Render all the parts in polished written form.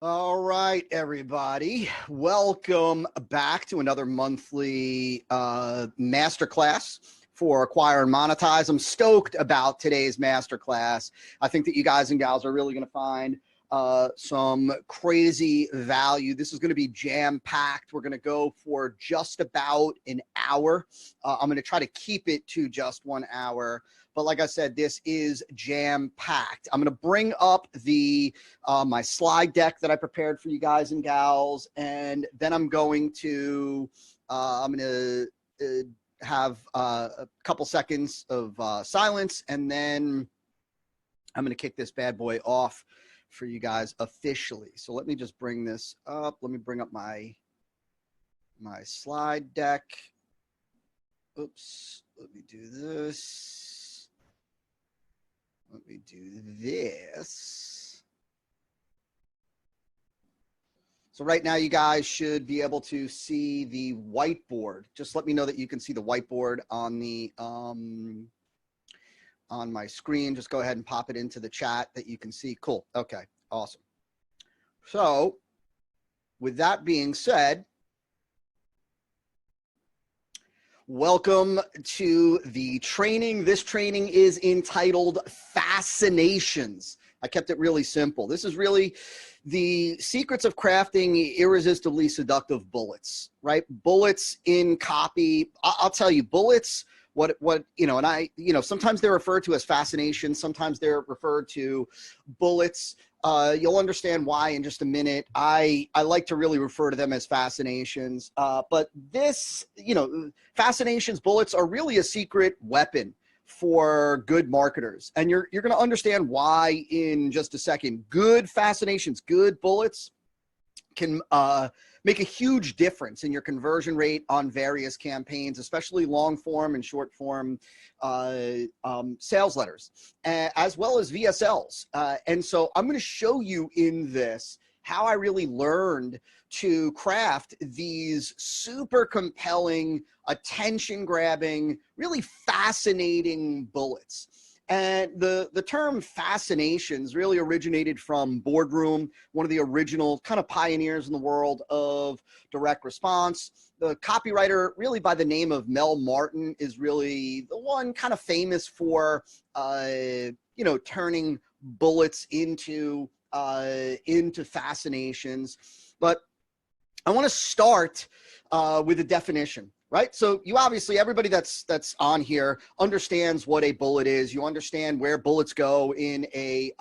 All right, everybody. Welcome back to another monthly masterclass for Acquire and Monetize. I'm stoked about today's masterclass. I think that you guys and gals are really going to find some crazy value. This is going to be jam-packed. We're going to go for just about an hour. I'm going to try to keep it to just 1 hour. But like I said, this is jam-packed. I'm going to bring up the my slide deck that I prepared for you guys and gals, and then I'm going to have a couple seconds of silence, and then I'm going to kick this bad boy off for you guys officially. So let me just bring this up. Let me bring up my slide deck. Oops. Let me do this. Let me do this. So right now you guys should be able to see the whiteboard. Just let me know that you can see the whiteboard on the on my screen. Just go ahead and pop it into the chat that you can see. Cool. Okay, awesome. So with that being said, welcome to the training. This training is entitled Fascinations. I kept it really simple. This is really the secrets of crafting irresistibly seductive bullets, right? Bullets in copy. I'll tell you, bullets, what and sometimes they're referred to as fascinations. Sometimes they're referred to bullets. You'll understand why in just a minute. I like to really refer to them as fascinations. But this, fascinations bullets are really a secret weapon for good marketers. And you're going to understand why in just a second. Good fascinations, good bullets can make a huge difference in your conversion rate on various campaigns, especially long form and short form sales letters, as well as VSLs. And so I'm going to show you in this how I really learned to craft these super compelling, attention grabbing, really fascinating bullets. And the term fascinations really originated from Boardroom, one of the original kind of pioneers in the world of direct response. The copywriter, really by the name of Mel Martin, is really the one kind of famous for, turning bullets into fascinations. But I want to start with a definition. Right. So you obviously, everybody that's on here understands what a bullet is. You understand where bullets go in a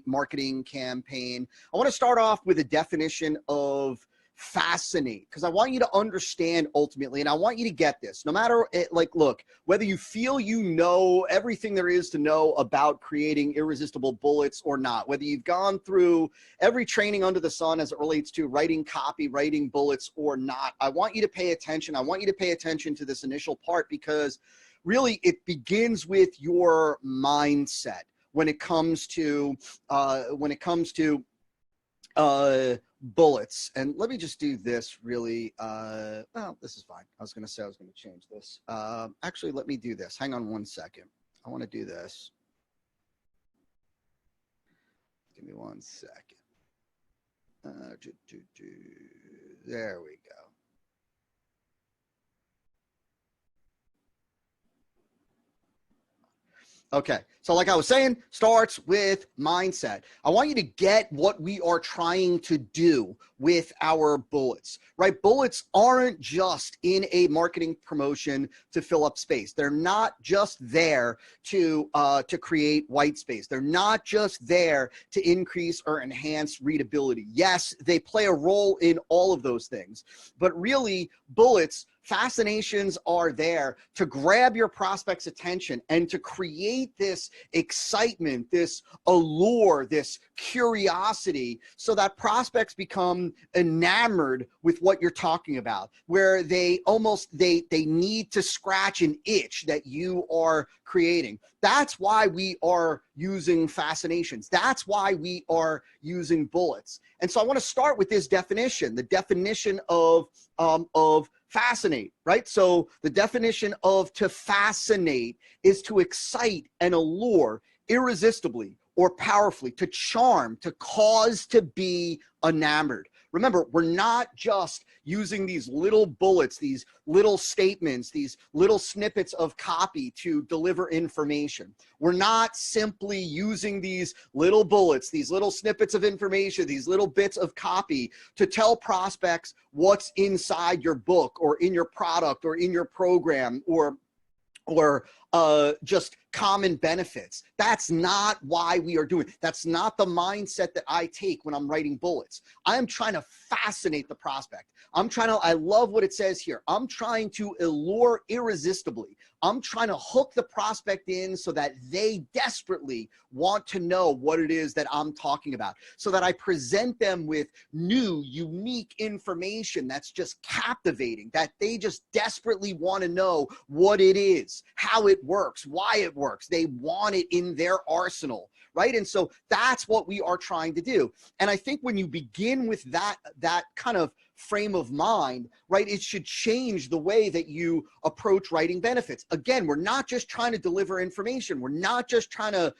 marketing campaign. I want to start off with a definition of fascinate, because I want you to understand ultimately, and I want you to get this, no matter look, whether you feel you know everything there is to know about creating irresistible bullets or not, whether you've gone through every training under the sun as it relates to writing copy, writing bullets or not, I want you to pay attention. I want you to pay attention to this initial part, because really it begins with your mindset when it comes to bullets. And let me just do this really. Well, this is fine. I was going to say I was going to change this. Actually, let me do this. Hang on 1 second. I want to do this. Give me 1 second. There we go. Okay, so like I was saying, starts with mindset. I want you to get what we are trying to do with our bullets, right? Bullets aren't just in a marketing promotion to fill up space. They're not just there to create white space. They're not just there to increase or enhance readability. Yes, they play a role in all of those things, but really bullets, fascinations are there to grab your prospect's attention and to create this excitement, this allure, this curiosity, so that prospects become enamored with what you're talking about, where they need to scratch an itch that you are creating. That's why we are using fascinations. That's why we are using bullets. And so I want to start with this definition, the definition of fascinate, right? So the definition of to fascinate is to excite and allure irresistibly or powerfully, to charm, to cause to be enamored. Remember, we're not just using these little bullets, these little statements, these little snippets of copy to deliver information. We're not simply using these little bullets, these little snippets of information, these little bits of copy to tell prospects what's inside your book or in your product or in your program or just common benefits. That's not why we are doing it. That's not the mindset that I take when I'm writing bullets. I am trying to fascinate the prospect. I love what it says here. I'm trying to allure irresistibly. I'm trying to hook the prospect in so that they desperately want to know what it is that I'm talking about, so that I present them with new, unique information that's just captivating, that they just desperately want to know what it is, how it works, why it works. They want it in their arsenal, right? And so that's what we are trying to do. And I think when you begin with that kind of frame of mind, right, it should change the way that you approach writing benefits. Again, we're not just trying to deliver information. We're not just trying to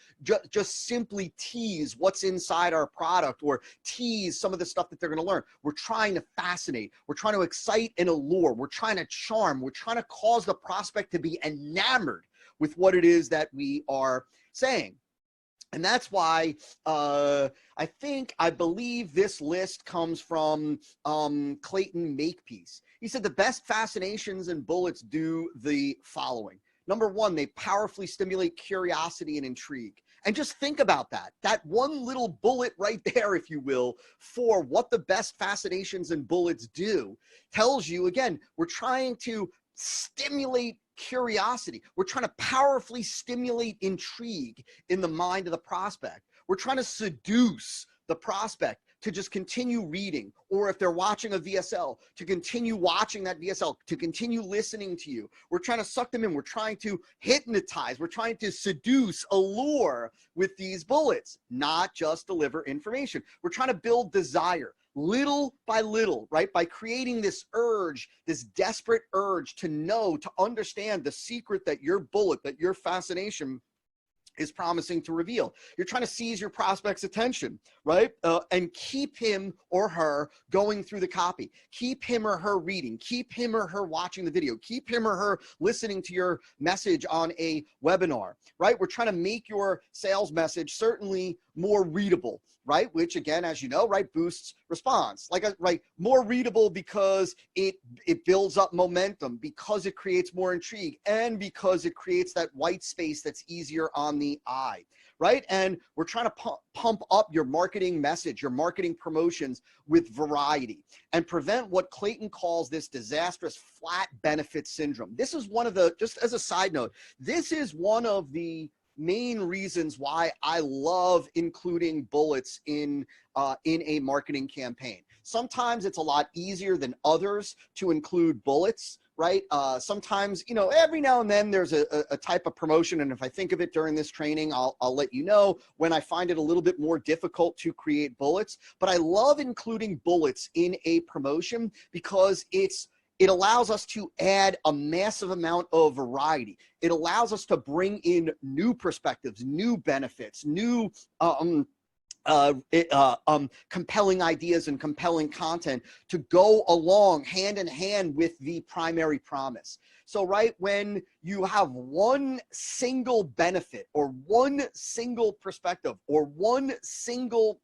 just simply tease what's inside our product or tease some of the stuff that they're going to learn. We're trying to fascinate. We're trying to excite and allure. We're trying to charm. We're trying to cause the prospect to be enamored with what it is that we are saying. And that's why I believe this list comes from Clayton Makepeace. He said the best fascinations and bullets do the following. Number one, they powerfully stimulate curiosity and intrigue. And just think about that. That one little bullet right there, if you will, for what the best fascinations and bullets do tells you, again, we're trying to stimulate curiosity. We're trying to powerfully stimulate intrigue in the mind of the prospect. We're trying to seduce the prospect to just continue reading, or if they're watching a VSL, to continue watching that VSL, to continue listening to you. We're trying to suck them in. We're trying to hypnotize. We're trying to seduce, allure with these bullets, not just deliver information. We're trying to build desire. Little by little, right? By creating this urge, this desperate urge to know, to understand the secret that your bullet, that your fascination is promising to reveal. You're trying to seize your prospect's attention, right? And keep him or her going through the copy. Keep him or her reading. Keep him or her watching the video. Keep him or her listening to your message on a webinar, right? We're trying to make your sales message certainly more readable, right? Which again, as you know, right, boosts response. Right, more readable because it builds up momentum, because it creates more intrigue, and because it creates that white space that's easier on the eye, right? And we're trying to pump up your marketing message, your marketing promotions with variety, and prevent what Clayton calls this disastrous flat benefit syndrome. This is one of the, just as a side note, this is one of the main reasons why I love including bullets in a marketing campaign. Sometimes it's a lot easier than others to include bullets, right? Sometimes, you know, every now and then there's a type of promotion, and if I think of it during this training, I'll let you know when I find it a little bit more difficult to create bullets. But I love including bullets in a promotion because it allows us to add a massive amount of variety. It allows us to bring in new perspectives, new benefits, new compelling ideas and compelling content to go along hand in hand with the primary promise. So, right, when you have one single benefit or one single perspective or one single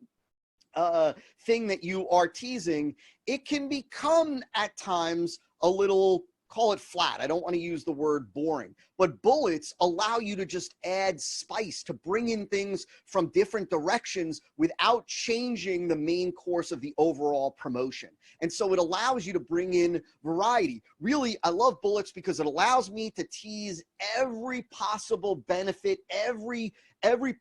thing that you are teasing, it can become at times a little, call it flat. I don't want to use the word boring, but bullets allow you to just add spice, to bring in things from different directions without changing the main course of the overall promotion. And so it allows you to bring in variety. Really, I love bullets because it allows me to tease every possible benefit, every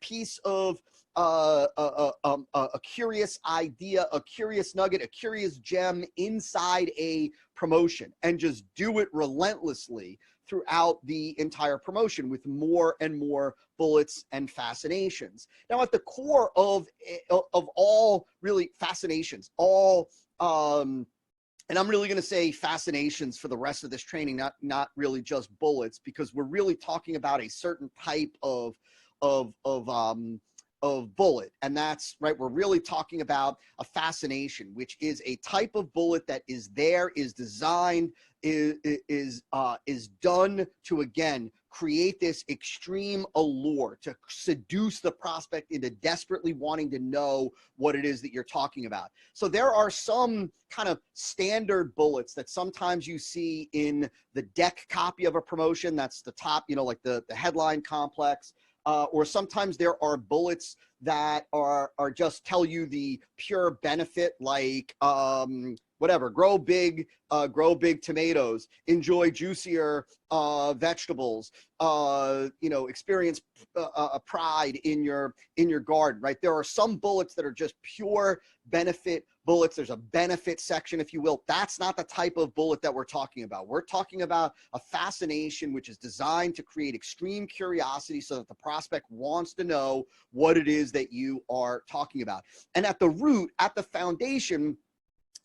piece of a curious idea, a curious nugget, a curious gem inside a promotion, and just do it relentlessly throughout the entire promotion with more and more bullets and fascinations. Now, at the core of all really fascinations, all and I'm really going to say fascinations for the rest of this training, not really just bullets, because we're really talking about a certain type of of bullet. And that's right. We're really talking about a fascination, which is a type of bullet that is there, is designed, is done to, again, create this extreme allure, to seduce the prospect into desperately wanting to know what it is that you're talking about. So there are some kind of standard bullets that sometimes you see in the deck copy of a promotion. That's the top, like the headline complex. Or sometimes there are bullets that are just tell you the pure benefit, like whatever, grow big tomatoes, enjoy juicier vegetables, experience pride in your garden, right? There are some bullets that are just pure benefit bullets. There's a benefit section, if you will. That's not the type of bullet that we're talking about. We're talking about a fascination which is designed to create extreme curiosity so that the prospect wants to know what it is that you are talking about. And at the root, at the foundation,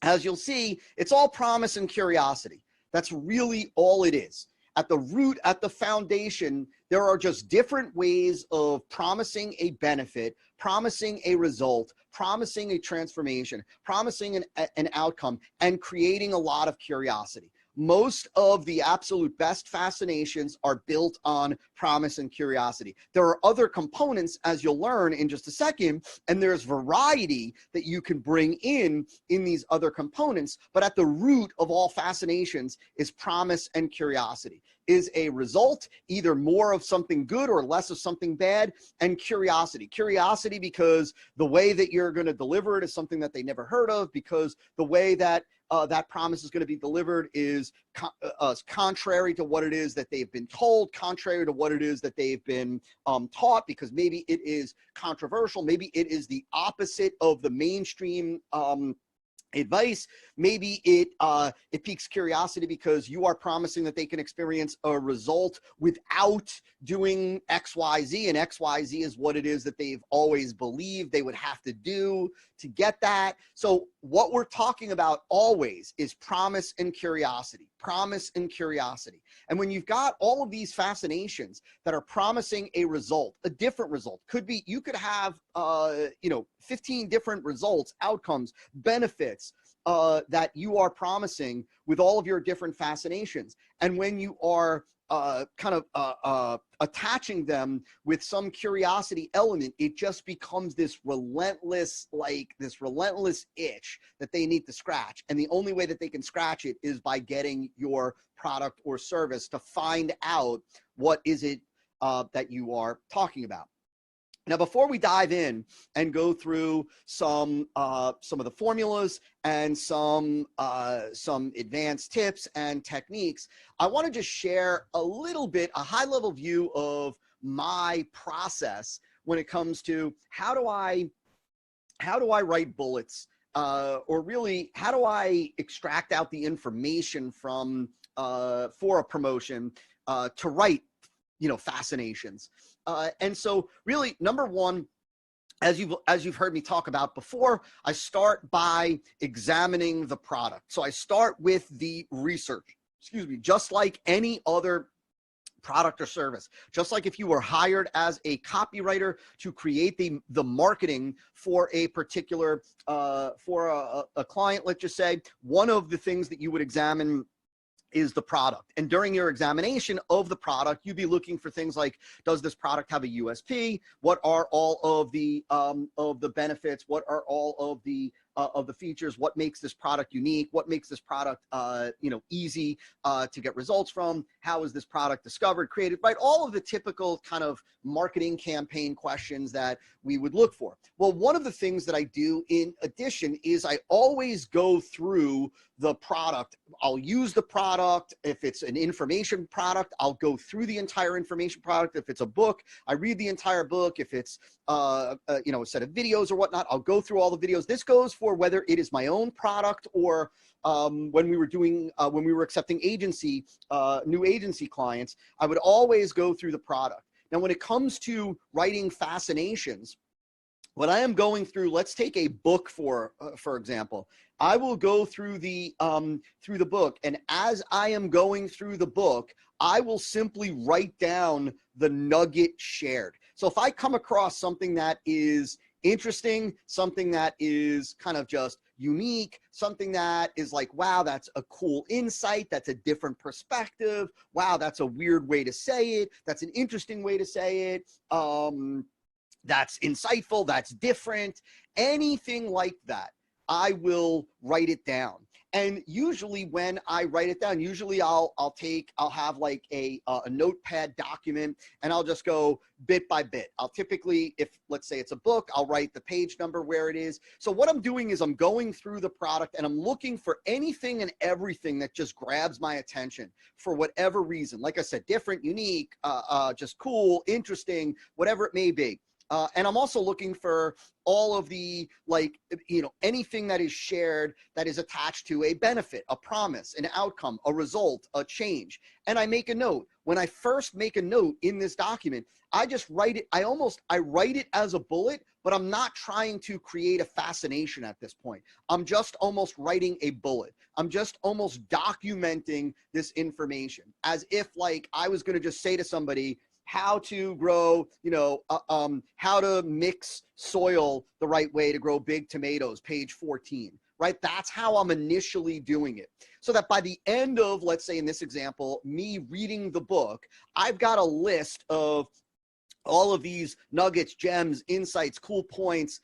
as you'll see, it's all promise and curiosity. That's really all it is. At the root, at the foundation, there are just different ways of promising a benefit, promising a result, promising a transformation, promising an outcome, and creating a lot of curiosity. Most of the absolute best fascinations are built on promise and curiosity. There are other components, as you'll learn in just a second, and there's variety that you can bring in these other components, but at the root of all fascinations is promise and curiosity. Is a result either more of something good or less of something bad, and curiosity. Curiosity because the way that you're going to deliver it is something that they never heard of, because the way that that promise is going to be delivered is contrary to what it is that they've been told, contrary to what it is that they've been taught, because maybe it is controversial, maybe it is the opposite of the mainstream advice. Maybe it piques curiosity because you are promising that they can experience a result without doing XYZ, and XYZ is what it is that they've always believed they would have to do to get that. So what we're talking about always is promise and curiosity, promise and curiosity. And when you've got all of these fascinations that are promising a result, a different result, could be, you could have 15 different results, outcomes, benefits that you are promising with all of your different fascinations. And when you are attaching them with some curiosity element, it just becomes this relentless itch that they need to scratch. And the only way that they can scratch it is by getting your product or service to find out what is it that you are talking about. Now, before we dive in and go through some of the formulas and some advanced tips and techniques, I want to just share a little bit, a high-level view of my process when it comes to how do I write bullets, or really how do I extract out the information from for a promotion to write fascinations. And so really, number one, as you've heard me talk about before, I start by examining the product. So I start with the research, just like any other product or service. Just like if you were hired as a copywriter to create the marketing for a particular, for a client, let's just say, one of the things that you would examine is the product. And during your examination of the product, you'd be looking for things like, does this product have a USP? What are all of the benefits? What are all of the features? What makes this product unique? What makes this product easy to get results from? How is this product discovered, created, right? All of the typical kind of marketing campaign questions that we would look for. Well, one of the things that I do in addition is I always go through the product. I'll use the product. If it's an information product, I'll go through the entire information product. If it's a book, I read the entire book. If it's a set of videos or whatnot, I'll go through all the videos. This goes for whether it is my own product or when we were accepting new agency clients, I would always go through the product. Now, when it comes to writing fascinations, what I am going through, let's take a book for example. I will go through the book, and as I am going through the book, I will simply write down the nugget shared. So if I come across something that is interesting, something that is kind of just unique, something that is like, wow, that's a cool insight, that's a different perspective, wow, that's a weird way to say it, that's an interesting way to say it, that's insightful, that's different, anything like that, I will write it down. And usually when I write it down, usually I'll have like a notepad document, and I'll just go bit by bit. I'll typically, if let's say it's a book, I'll write the page number where it is. So what I'm doing is I'm going through the product and I'm looking for anything and everything that just grabs my attention for whatever reason. Like I said, different, unique, just cool, interesting, whatever it may be. And I'm also looking for all of the, like, you know, anything that is shared that is attached to a benefit, a promise, an outcome, a result, a change. And I make a note. When I first make a note in this document, I just write it. I write it as a bullet, but I'm not trying to create a fascination at this point. I'm just almost writing a bullet. I'm just almost documenting this information as if like I was going to just say to somebody, how to grow, you know, how to mix soil the right way to grow big tomatoes, page 14, right? That's how I'm initially doing it. So that by the end of, let's say in this example, me reading the book, I've got a list of all of these nuggets, gems, insights, cool points,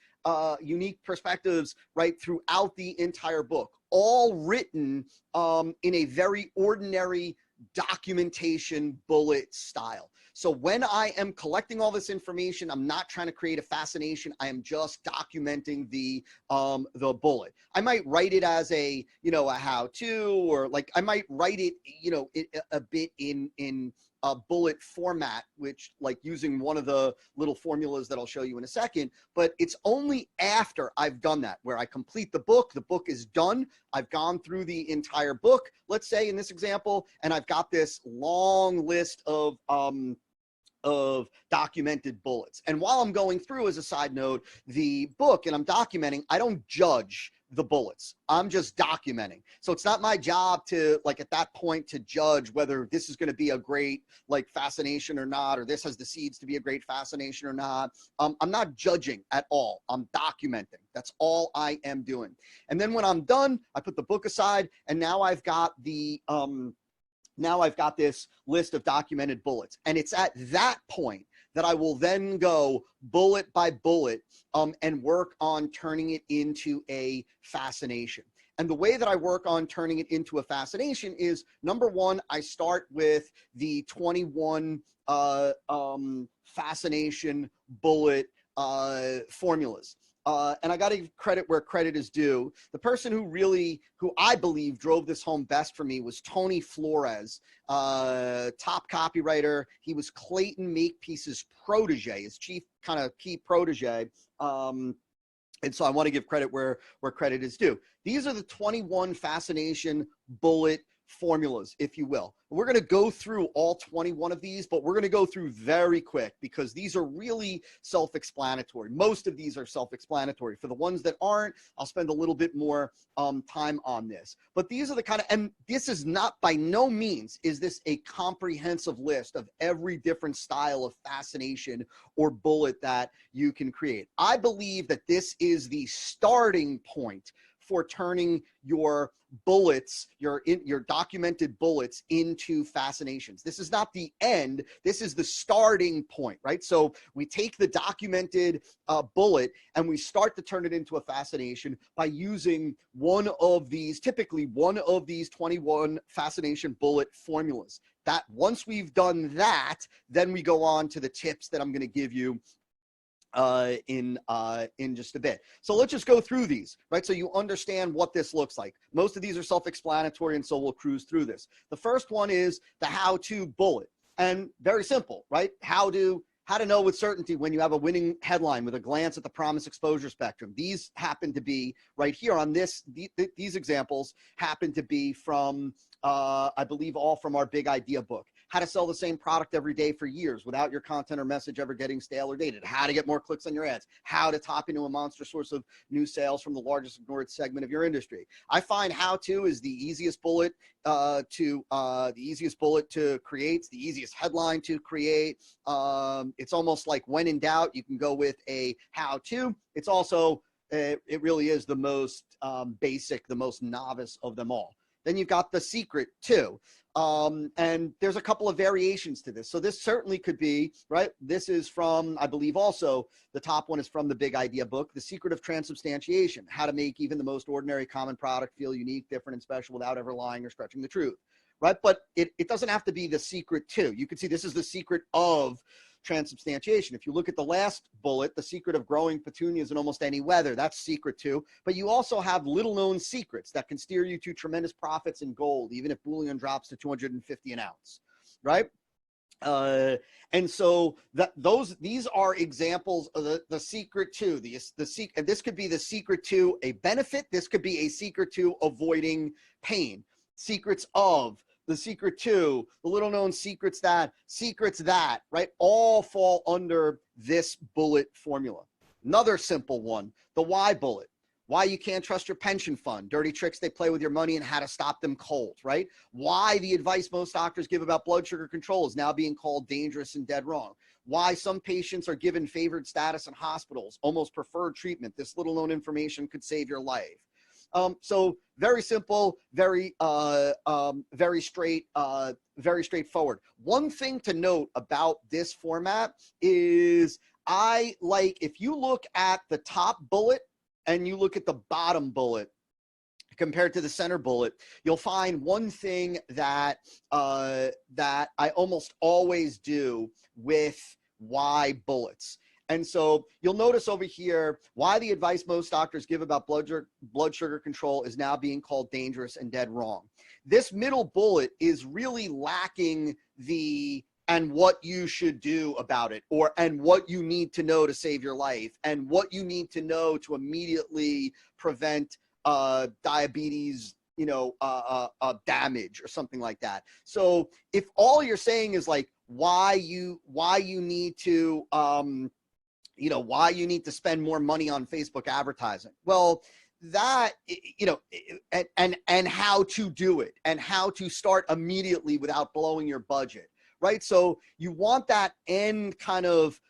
unique perspectives, right, throughout the entire book, all written in a very ordinary documentation bullet style. So when I am collecting all this information, I'm not trying to create a fascination. I am just documenting the bullet. I might write it as a, you know, a how-to, or like I might write it, you know, a bit in a bullet format, which like using one of the little formulas that I'll show you in a second, but it's only after I've done that where I complete the book is done. I've gone through the entire book, let's say in this example, and I've got this long list of documented bullets. And while I'm going through, as a side note, the book and I'm documenting, I don't judge the bullets. I'm just documenting. So it's not my job to, like, at that point to judge whether this is going to be a great like fascination or not, or this has the seeds to be a great fascination or not. I'm not judging at all. I'm documenting. That's all I am doing. And then when I'm done, I put the book aside, and now I've got the now I've got this list of documented bullets. And it's at that point that I will then go bullet by bullet and work on turning it into a fascination. And the way that I work on turning it into a fascination is, number one, I start with the 21 fascination bullet formulas. And I got to give credit where credit is due. The person who I believe drove this home best for me was Tony Flores, top copywriter. He was Clayton Makepeace's protege, his chief kind of key protege. And so I want to give credit where credit is due. These are the 21 fascination bullet formulas, if you will. We're going to go through all 21 of these, but we're going to go through very quick because these are really self-explanatory. Most of these are self-explanatory. For the ones that aren't, I'll spend a little bit more time on this. But these are the kind of, and this is not, by no means is this a comprehensive list of every different style of fascination or bullet that you can create. I believe that this is the starting point for turning your bullets, your documented bullets, into fascinations. This is not the end. This is the starting point, right? So we take the documented bullet and we start to turn it into a fascination by using one of these, typically one of these 21 fascination bullet formulas. That once we've done that, then we go on to the tips that I'm going to give you in just a bit. So let's just go through these, right? So you understand what this looks like. Most of these are self-explanatory, and so we'll cruise through this. The first one is the how-to bullet, and very simple, right? How to know with certainty when you have a winning headline with a glance at the promise exposure spectrum. These happen to be right here on this. These examples happen to be from, I believe, all from our big idea book. how to sell the same product every day for years without your content or message ever getting stale or dated, how to get more clicks on your ads, how to tap into a monster source of new sales from the largest ignored segment of your industry. I find how to is the easiest bullet to create. It's the easiest headline to create. It's almost like when in doubt, you can go with a how to. It's also, it really is the most basic, the most novice of them all. Then you've got the secret too. And there's a couple of variations to this. So this certainly could be, right? This is from, I believe also, the top one is from the Big Idea book, The Secret of Transubstantiation, how to make even the most ordinary common product feel unique, different, and special without ever lying or stretching the truth, right? But it doesn't have to be the secret too. You can see this is the secret of transubstantiation. If you look at the last bullet, the secret of growing petunias in almost any weather, that's secret too. But you also have little known secrets that can steer you to tremendous profits in gold, even if bullion drops to 250 an ounce, right? And so these are examples of the secret to and this could be the secret to a benefit. This could be a secret to avoiding pain. Secrets of, the secret to, the little known secrets that, right? All fall under this bullet formula. Another simple one, the why bullet. Why you can't trust your pension fund, dirty tricks they play with your money and how to stop them cold, right? Why the advice most doctors give about blood sugar control is now being called dangerous and dead wrong. Why some patients are given favored status in hospitals, almost preferred treatment. This little known information could save your life. So very simple, very straightforward. One thing to note about this format is if you look at the top bullet and you look at the bottom bullet compared to the center bullet, you'll find one thing that that I almost always do with why bullets. And so you'll notice over here, why the advice most doctors give about blood sugar control is now being called dangerous and dead wrong. This middle bullet is really lacking the and what you should do about it, and what you need to know to save your life, and what you need to know to immediately prevent diabetes, damage or something like that. So if all you're saying is like why you need to why you need to spend more money on Facebook advertising, well, that, and how to do it and how to start immediately without blowing your budget, right? So you want that end kind of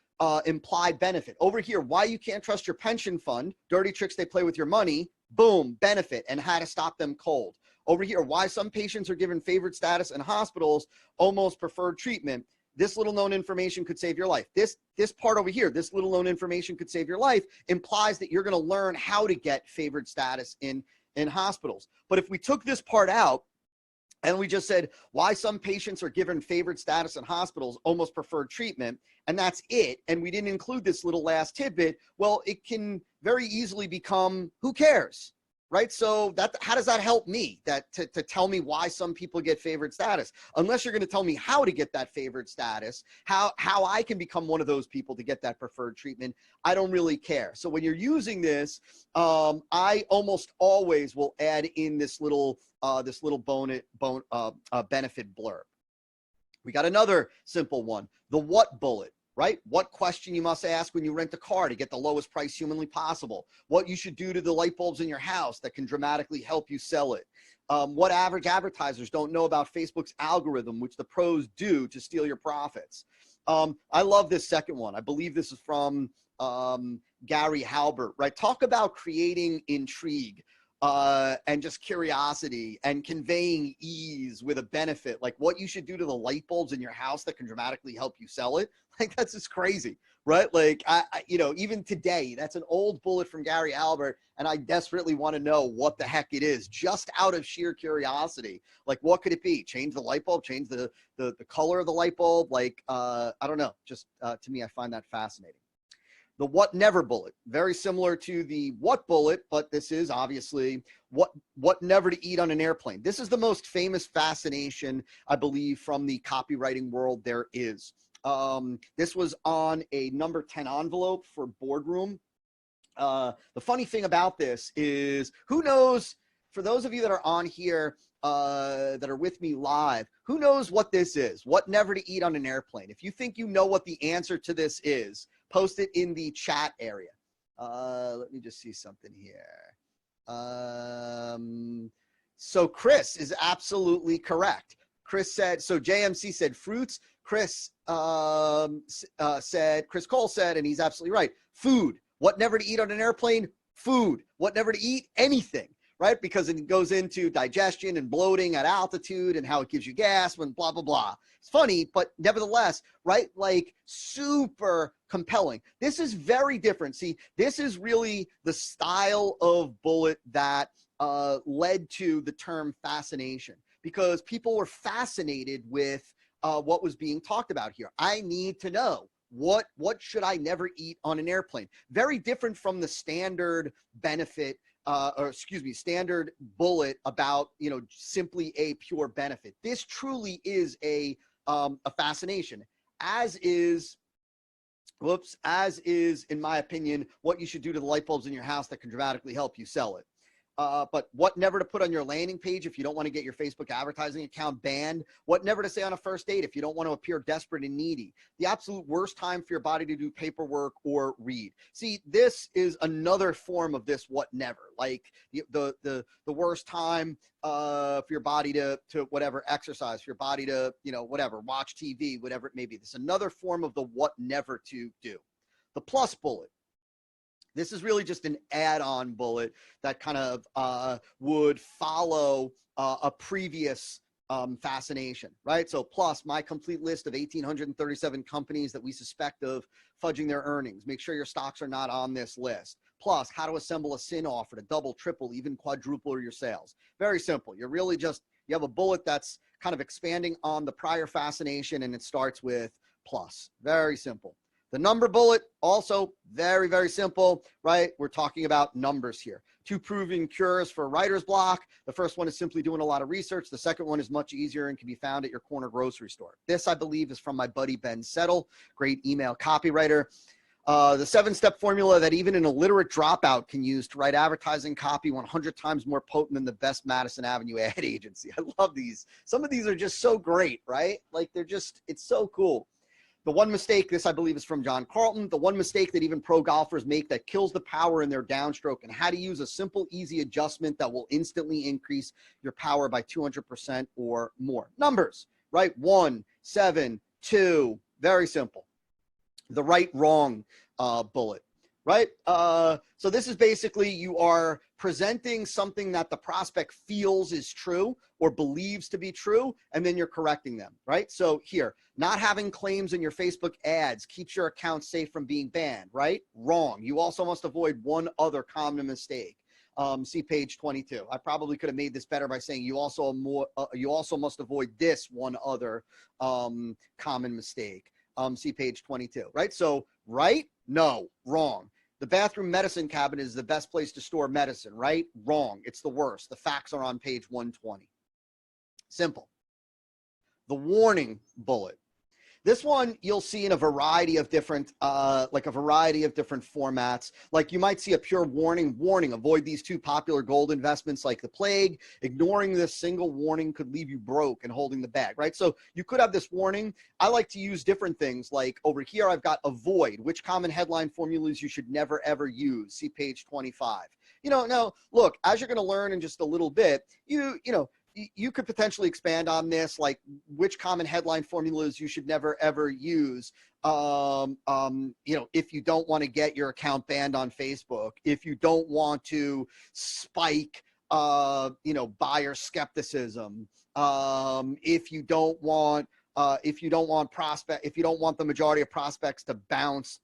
implied benefit. Over here, why you can't trust your pension fund, dirty tricks they play with your money, boom, benefit, and how to stop them cold. Over here, why some patients are given favored status in hospitals, almost preferred treatment. This little known information could save your life. This part over here, this little known information could save your life, implies that you're going to learn how to get favored status in hospitals. But if we took this part out and we just said why some patients are given favored status in hospitals, almost preferred treatment, and that's it, and we didn't include this little last tidbit, well, it can very easily become who cares? Right? So how does that help me to tell me why some people get favored status? Unless you're going to tell me how to get that favored status, how I can become one of those people to get that preferred treatment, I don't really care. So when you're using this, I almost always will add in this little benefit blurb. We got another simple one, the what bullet. Right? What question you must ask when you rent a car to get the lowest price humanly possible. What you should do to the light bulbs in your house that can dramatically help you sell it. What average advertisers don't know about Facebook's algorithm, which the pros do to steal your profits. I love this second one. I believe this is from Gary Halbert, right? Talk about creating intrigue. And just curiosity and conveying ease with a benefit, like what you should do to the light bulbs in your house that can dramatically help you sell it. Like, that's just crazy, right? Like, even today, that's an old bullet from Gary Albert, and I desperately want to know what the heck it is, just out of sheer curiosity. Like, what could it be? Change the light bulb, change the color of the light bulb. Like, I don't know. Just to me, I find that fascinating. The what never bullet, very similar to the what bullet, but this is obviously what never to eat on an airplane. This is the most famous fascination, I believe, from the copywriting world there is. This was on a number 10 envelope for boardroom. The funny thing about this is, who knows, for those of you that are on here, that are with me live, who knows what this is? What never to eat on an airplane? If you think you know what the answer to this is, post it in the chat area. Let me just see something here. So Chris is absolutely correct. Chris said, so JMC said fruits. Chris Chris Cole said, and he's absolutely right, food. What never to eat on an airplane? Food. What never to eat? Anything, right? Because it goes into digestion and bloating at altitude and how it gives you gas when blah, blah, blah. It's funny, but nevertheless, right? Like super compelling. This is very different. See, this is really the style of bullet that led to the term fascination, because people were fascinated with what was being talked about here. I need to know what should I never eat on an airplane. Very different from the standard benefit, standard bullet about, simply a pure benefit. This truly is a fascination, as is, in my opinion, what you should do to the light bulbs in your house that can dramatically help you sell it. But what never to put on your landing page if you don't want to get your Facebook advertising account banned. What never to say on a first date if you don't want to appear desperate and needy. The absolute worst time for your body to do paperwork or read. See, this is another form of this what never. Like the worst time for your body to whatever, exercise, for your body to, whatever, watch TV, whatever it may be. This is another form of the what never to do. The plus bullet. This is really just an add-on bullet that kind of would follow a previous fascination, right? So plus, my complete list of 1,837 companies that we suspect of fudging their earnings. Make sure your stocks are not on this list. Plus, how to assemble a SIN offer to double, triple, even quadruple your sales. Very simple. You're really just, you have a bullet that's kind of expanding on the prior fascination, and it starts with plus. Very simple. The number bullet, also very, very simple, right? We're talking about numbers here. 2 proven cures for writer's block. The first one is simply doing a lot of research. The second one is much easier and can be found at your corner grocery store. This, I believe, is from my buddy Ben Settle, great email copywriter. The 7-step formula that even an illiterate dropout can use to write advertising copy 100 times more potent than the best Madison Avenue ad agency. I love these. Some of these are just so great, right? Like they're just, it's so cool. The one mistake, this I believe is from John Carlton, the one mistake that even pro golfers make that kills the power in their downstroke, and how to use a simple, easy adjustment that will instantly increase your power by 200% or more. Numbers, right? 1, 7, 2, very simple. The right, wrong bullet, right? So this is basically, you are presenting something that the prospect feels is true or believes to be true, and then you're correcting them, right? So here, not having claims in your Facebook ads keeps your account safe from being banned, right? Wrong. You also must avoid one other common mistake. See page 22. I probably could have made this better by saying you also must avoid this one other common mistake. See page 22, right? So right? No, wrong. The bathroom medicine cabinet is the best place to store medicine, right? Wrong. It's the worst. The facts are on page 120. Simple. The warning bullet. This one you'll see in a variety of different, formats. Like you might see a pure warning, avoid these 2 popular gold investments like the plague. Ignoring this single warning could leave you broke and holding the bag, right? So you could have this warning. I like to use different things. Like over here, I've got avoid, which common headline formulas you should never, ever use. See page 25. Now look, as you're going to learn in just a little bit, you could potentially expand on this, like which common headline formulas you should never, ever use. If you don't want to get your account banned on Facebook, if you don't want to spike, buyer skepticism, if you don't want the majority of prospects to bounce,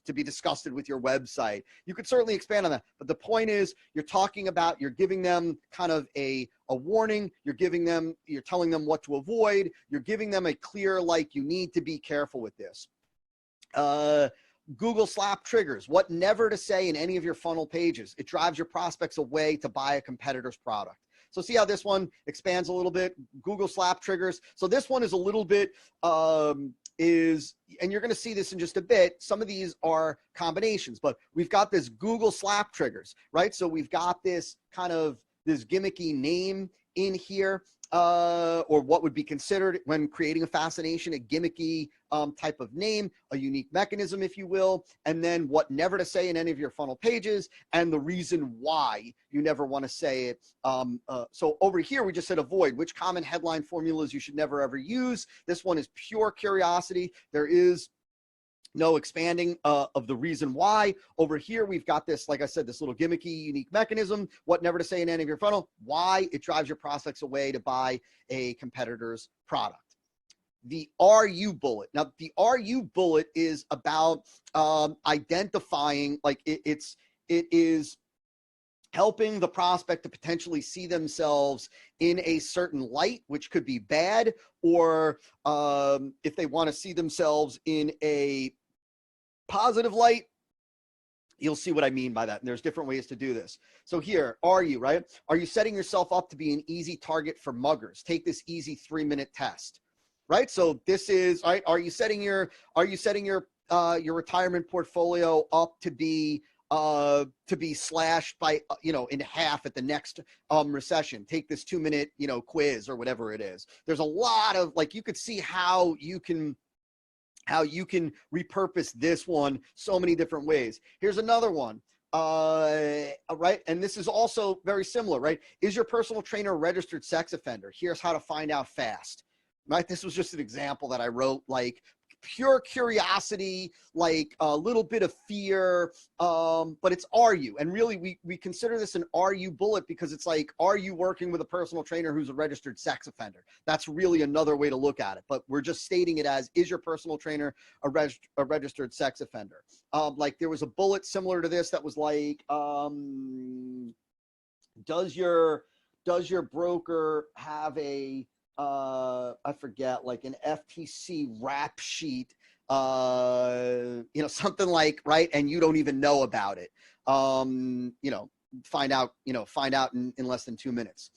to be disgusted with your website. You could certainly expand on that. But the point is, you're giving them kind of a warning. You're telling them what to avoid. You're giving them a clear, you need to be careful with this. Google slap triggers, what never to say in any of your funnel pages. It drives your prospects away to buy a competitor's product. So see how this one expands a little bit? Google slap triggers. So this one is a little bit, and you're going to see this in just a bit. Some of these are combinations, but we've got this Google slap triggers, right? So we've got this kind of this gimmicky name in here, or what would be considered when creating a fascination, a gimmicky type of name, a unique mechanism, if you will, and then what never to say in any of your funnel pages, and the reason why you never want to say it. So over here, we just said avoid, which common headline formulas you should never ever use. This one is pure curiosity. There is no expanding of the reason why. Over here, we've got this, like I said, this little gimmicky, unique mechanism, what never to say in any of your funnel, why it drives your prospects away to buy a competitor's product. The RU bullet. Now, the RU bullet is about identifying, like it is helping the prospect to potentially see themselves in a certain light, which could be bad, or if they want to see themselves in a positive light, you'll see what I mean by that. And there's different ways to do this. So here, are you, right? Are you setting yourself up to be an easy target for muggers? Take this easy 3-minute test, right? So this is, right? Are you setting your retirement portfolio up to be slashed by, in half at the next recession? Take this 2-minute, quiz or whatever it is. There's a lot of, like, you could see how you can repurpose this one so many different ways. Here's another one, right? And this is also very similar, right? Is your personal trainer a registered sex offender? Here's how to find out fast, right? This was just an example that I wrote, like pure curiosity, like a little bit of fear, but it's are you? And really, we consider this an are you bullet because it's like, are you working with a personal trainer who's a registered sex offender? That's really another way to look at it, but we're just stating it as, is your personal trainer a registered sex offender? Like there was a bullet similar to this that was like, does your broker have a, I forget, like an FTC rap sheet, something like, right? And you don't even know about it. Find out in less than 2 minutes.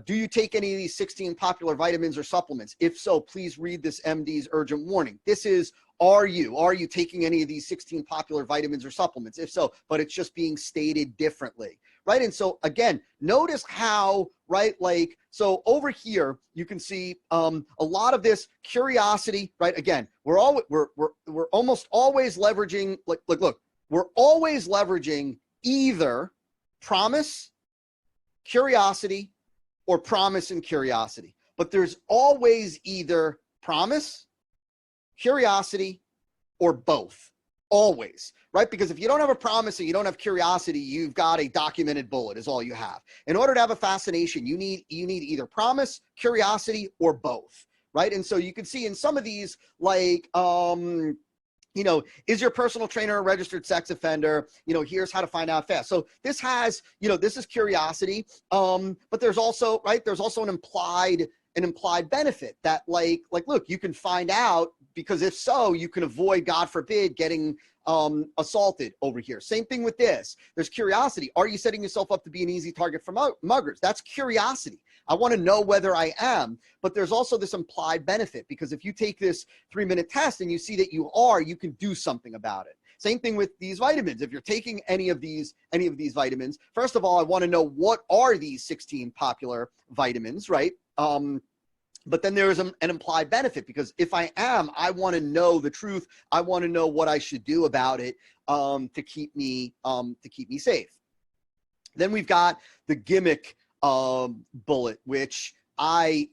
Do you take any of these 16 popular vitamins or supplements? If so, please read this MD's urgent warning. This is, are you taking any of these 16 popular vitamins or supplements? If so, but it's just being stated differently, right? And so again, notice how, right? Like, so over here, you can see a lot of this curiosity, right? Again, we're almost always leveraging, look, we're always leveraging either promise, curiosity, or promise and curiosity. But there's always either promise, curiosity, or both. Always, right? Because if you don't have a promise and you don't have curiosity, you've got a documented bullet is all you have. In order to have a fascination, you need either promise, curiosity, or both, right? And so you can see in some of these, like, is your personal trainer a registered sex offender? Here's how to find out fast. So this has, this is curiosity, but there's also, right, there's also an implied benefit that like, look, you can find out, because if so, you can avoid, God forbid, getting assaulted over here. Same thing with this. There's curiosity. Are you setting yourself up to be an easy target for muggers? That's curiosity. I want to know whether I am, but there's also this implied benefit, because if you take this 3-minute test and you see that you are, you can do something about it. Same thing with these vitamins. If you're taking any of these vitamins, first of all, I want to know, what are these 16 popular vitamins, right? But then there is an implied benefit, because if I am, I want to know the truth. I want to know what I should do about it to keep me safe. Then we've got the gimmick bullet, which I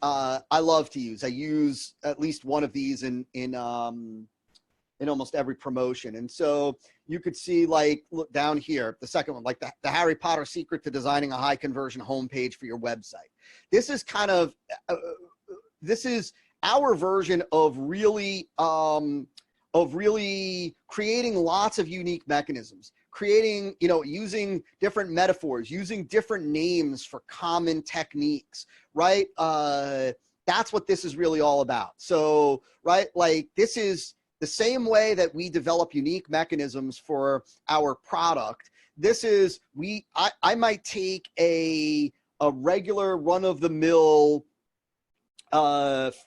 love to use. I use at least one of these in almost every promotion. And so you could see, like, look down here, the second one, like the Harry Potter secret to designing a high conversion homepage for your website. This is kind of, this is our version of really creating lots of unique mechanisms, creating, using different metaphors, using different names for common techniques, right? That's what this is really all about. So, right, like, this is the same way that we develop unique mechanisms for our product. This is, I might take a regular run-of-the-mill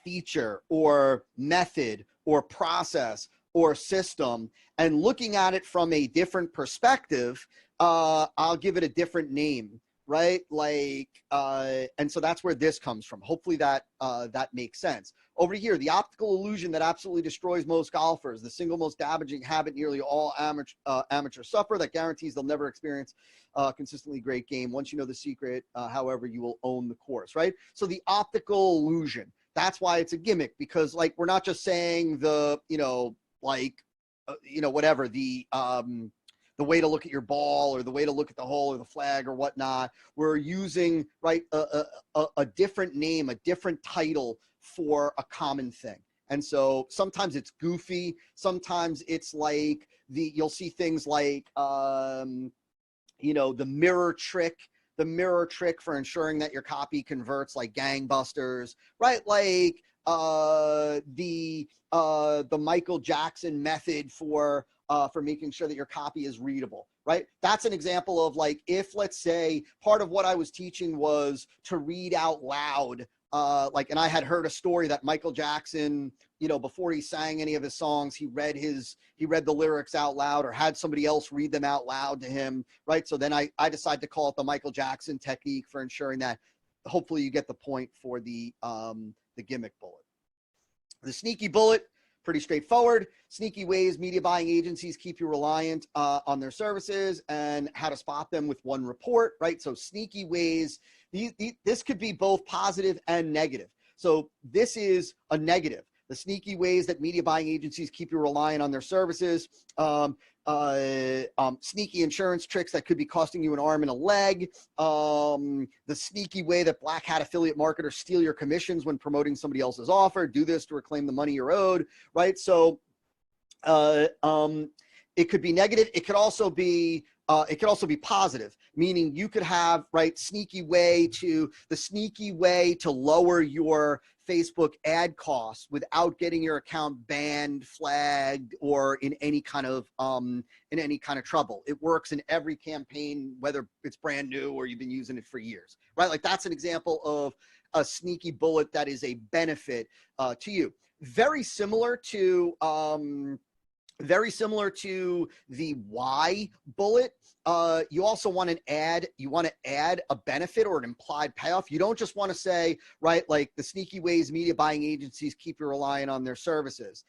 feature or method or process or system, and looking at it from a different perspective, I'll give it a different name, right? Like, and so that's where this comes from. Hopefully that that makes sense. Over here, the optical illusion that absolutely destroys most golfers, the single most damaging habit nearly all amateurs suffer, that guarantees they'll never experience a consistently great game. Once you know the secret, however, you will own the course, right? So the optical illusion, that's why it's a gimmick, because like, we're not just saying the, you know, like, whatever, the way to look at your ball or the way to look at the hole or the flag or whatnot. We're using, right, a different name, a different title for a common thing. And so sometimes it's goofy. Sometimes it's like you'll see things like, the mirror trick for ensuring that your copy converts like gangbusters, right? Like the Michael Jackson method for making sure that your copy is readable, right? That's an example of like, if let's say part of what I was teaching was to read out loud, and I had heard a story that Michael Jackson, before he sang any of his songs, he read the lyrics out loud or had somebody else read them out loud to him, right? So then I decided to call it the Michael Jackson technique for ensuring that hopefully you get the point for the gimmick bullet. The sneaky bullet, pretty straightforward. Sneaky ways media buying agencies keep you reliant on their services and how to spot them with one report, right? So sneaky ways, this could be both positive and negative. So this is a negative. The sneaky ways that media buying agencies keep you reliant on their services. Sneaky insurance tricks that could be costing you an arm and a leg. The sneaky way that black hat affiliate marketers steal your commissions when promoting somebody else's offer. Do this to reclaim the money you're owed, right? So it could be negative. It could also be positive, meaning you could have, right, the sneaky way to lower your Facebook ad costs without getting your account banned, flagged, or in any kind of trouble. It works in every campaign, whether it's brand new or you've been using it for years, right? Like that's an example of a sneaky bullet that is a benefit to you. Very similar to the why bullet. You also want to add a benefit or an implied payoff. You don't just want to say, right, like the sneaky ways media buying agencies keep you relying on their services.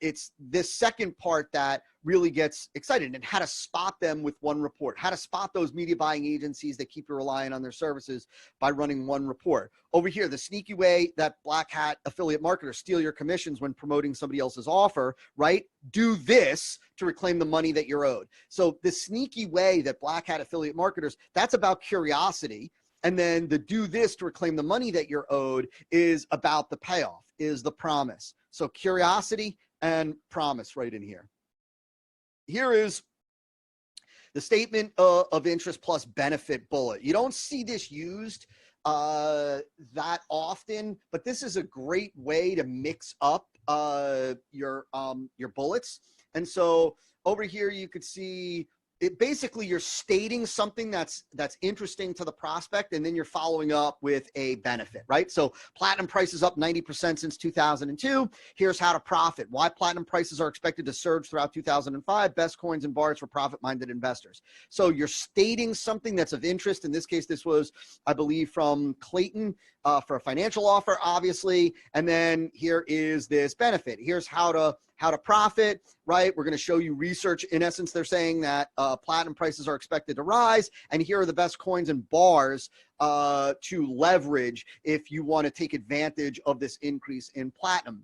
It's this second part that really gets excited, and how to spot them with one report, how to spot those media buying agencies that keep you relying on their services by running one report. Over here, the sneaky way that black hat affiliate marketers steal your commissions when promoting somebody else's offer, right? Do this to reclaim the money that you're owed. So the sneaky way that black hat affiliate marketers, that's about curiosity. And then the do this to reclaim the money that you're owed is about the payoff, is the promise. So curiosity and promise right in here. Here is the statement of interest plus benefit bullet. You don't see this used that often, but this is a great way to mix up your bullets. And so over here, you could see it. Basically, you're stating something that's interesting to the prospect, and then you're following up with a benefit, right? So platinum prices up 90% since 2002. Here's how to profit. Why platinum prices are expected to surge throughout 2005. Best coins and bars for profit-minded investors. So you're stating something that's of interest. In this case, this was, I believe, from Clayton for a financial offer, obviously. And then here is this benefit. Here's how to profit, right? We're going to show you research. In essence, they're saying that platinum prices are expected to rise, and here are the best coins and bars to leverage if you want to take advantage of this increase in platinum.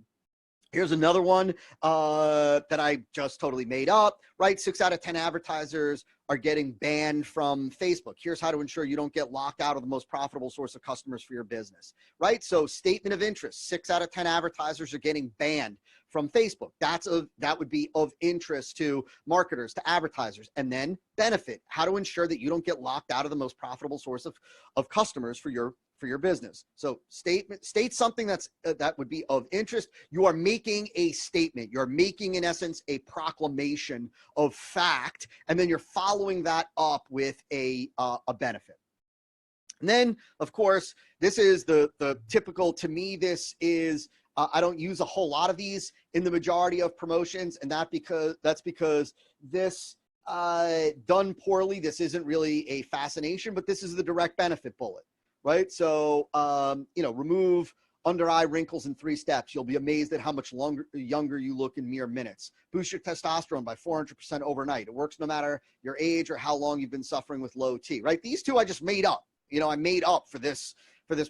Here's another one that I just totally made up, right? 6 out of 10 advertisers are getting banned from Facebook. Here's how to ensure you don't get locked out of the most profitable source of customers for your business, right? So statement of interest, 6 out of 10 advertisers are getting banned from Facebook. That would be of interest to marketers, to advertisers. And then benefit, how to ensure that you don't get locked out of the most profitable source of customers for your business. So state something that would be of interest. You are making a statement. You're making, in essence, a proclamation of fact, and then you're following that up with a benefit. And then, of course, this is the typical. To me, this is I don't use a whole lot of these in the majority of promotions, and that's because this done poorly, this isn't really a fascination, but this is the direct benefit bullet, right? So, remove under eye wrinkles in 3 steps. You'll be amazed at how much younger you look in mere minutes. Boost your testosterone by 400% overnight. It works no matter your age or how long you've been suffering with low T, right? These 2 I just made up. I made up for this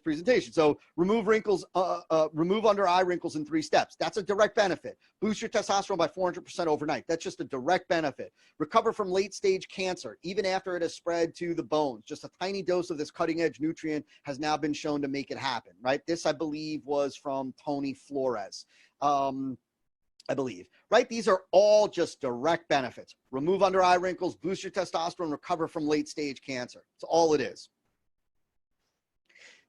presentation. So remove under eye wrinkles in 3 steps. That's a direct benefit. Boost your testosterone by 400% overnight. That's just a direct benefit. Recover from late stage cancer, even after it has spread to the bones. Just a tiny dose of this cutting edge nutrient has now been shown to make it happen, right? This, I believe, was from Tony Flores. I believe, right? These are all just direct benefits. Remove under eye wrinkles, boost your testosterone, recover from late stage cancer. That's all it is.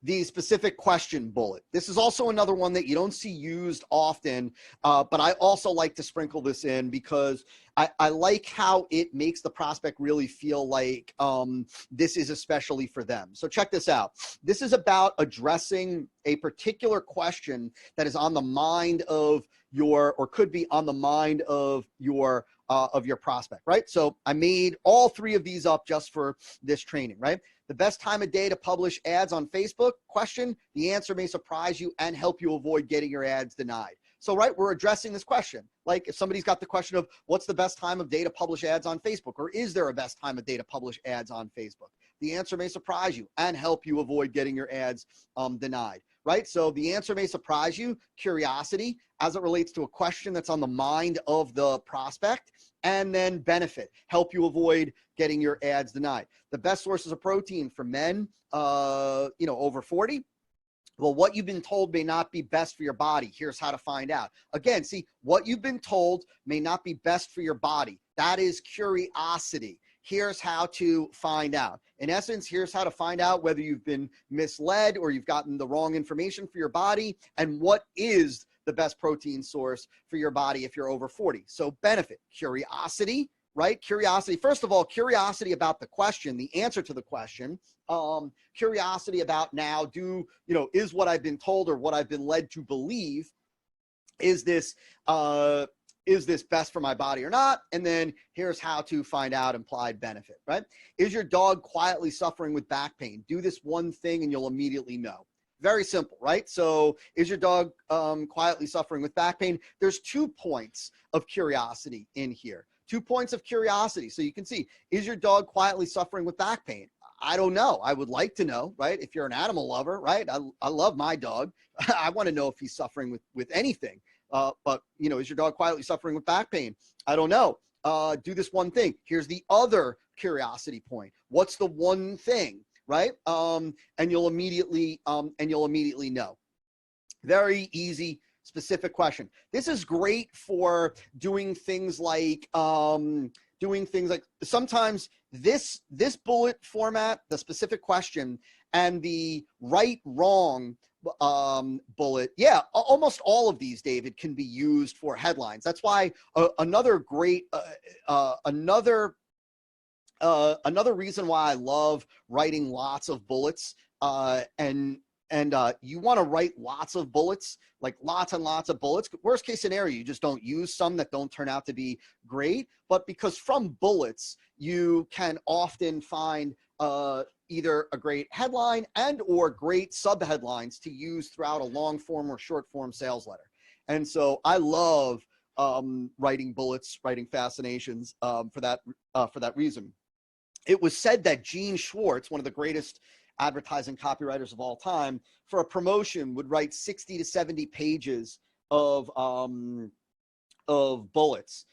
The specific question bullet. This is also another one that you don't see used often, but I also like to sprinkle this in because I like how it makes the prospect really feel like this is especially for them. So check this out. This is about addressing a particular question that is on the mind of or could be on the mind of your prospect, right? So I made all 3 of these up just for this training, right? The best time of day to publish ads on Facebook? Question. The answer may surprise you and help you avoid getting your ads denied. So, right, we're addressing this question. Like if somebody's got the question of what's the best time of day to publish ads on Facebook, or is there a best time of day to publish ads on Facebook? The answer may surprise you and help you avoid getting your ads denied, right? So the answer may surprise you, curiosity, as it relates to a question that's on the mind of the prospect, and then benefit, help you avoid getting your ads denied. The best sources of protein for men, over 40. Well, what you've been told may not be best for your body. Here's how to find out. Again, see, what you've been told may not be best for your body. That is curiosity. Here's how to find out. In essence, here's how to find out whether you've been misled or you've gotten the wrong information for your body, and what is the best protein source for your body if you're over 40. So benefit, curiosity, right? Curiosity, first of all, curiosity about the question, the answer to the question, curiosity about now, is what I've been told or what I've been led to believe, is this best for my body or not? And then here's how to find out, implied benefit, right? Is your dog quietly suffering with back pain? Do this one thing and you'll immediately know. Very simple, right? So is your dog quietly suffering with back pain? There's 2 points of curiosity in here. 2 points of curiosity. So you can see, is your dog quietly suffering with back pain? I don't know. I would like to know, right? If you're an animal lover, right? I love my dog. I want to know if he's suffering with anything. But, is your dog quietly suffering with back pain? I don't know. Do this one thing. Here's the other curiosity point. What's the one thing, right? And you'll immediately know. Very easy, specific question. This is great for doing things like sometimes this bullet format, the specific question, and the right wrong bullet. Yeah, almost all of these, David, can be used for headlines. That's why another reason why I love writing lots of bullets, and you want to write lots of bullets, like lots and lots of bullets. Worst case scenario, you just don't use some that don't turn out to be great. But because from bullets, you can often find either a great headline and or great subheadlines to use throughout a long form or short form sales letter. And so I love writing bullets, writing fascinations for that reason. It was said that Gene Schwartz, one of the greatest advertising copywriters of all time, for a promotion would write 60 to 70 pages of bullets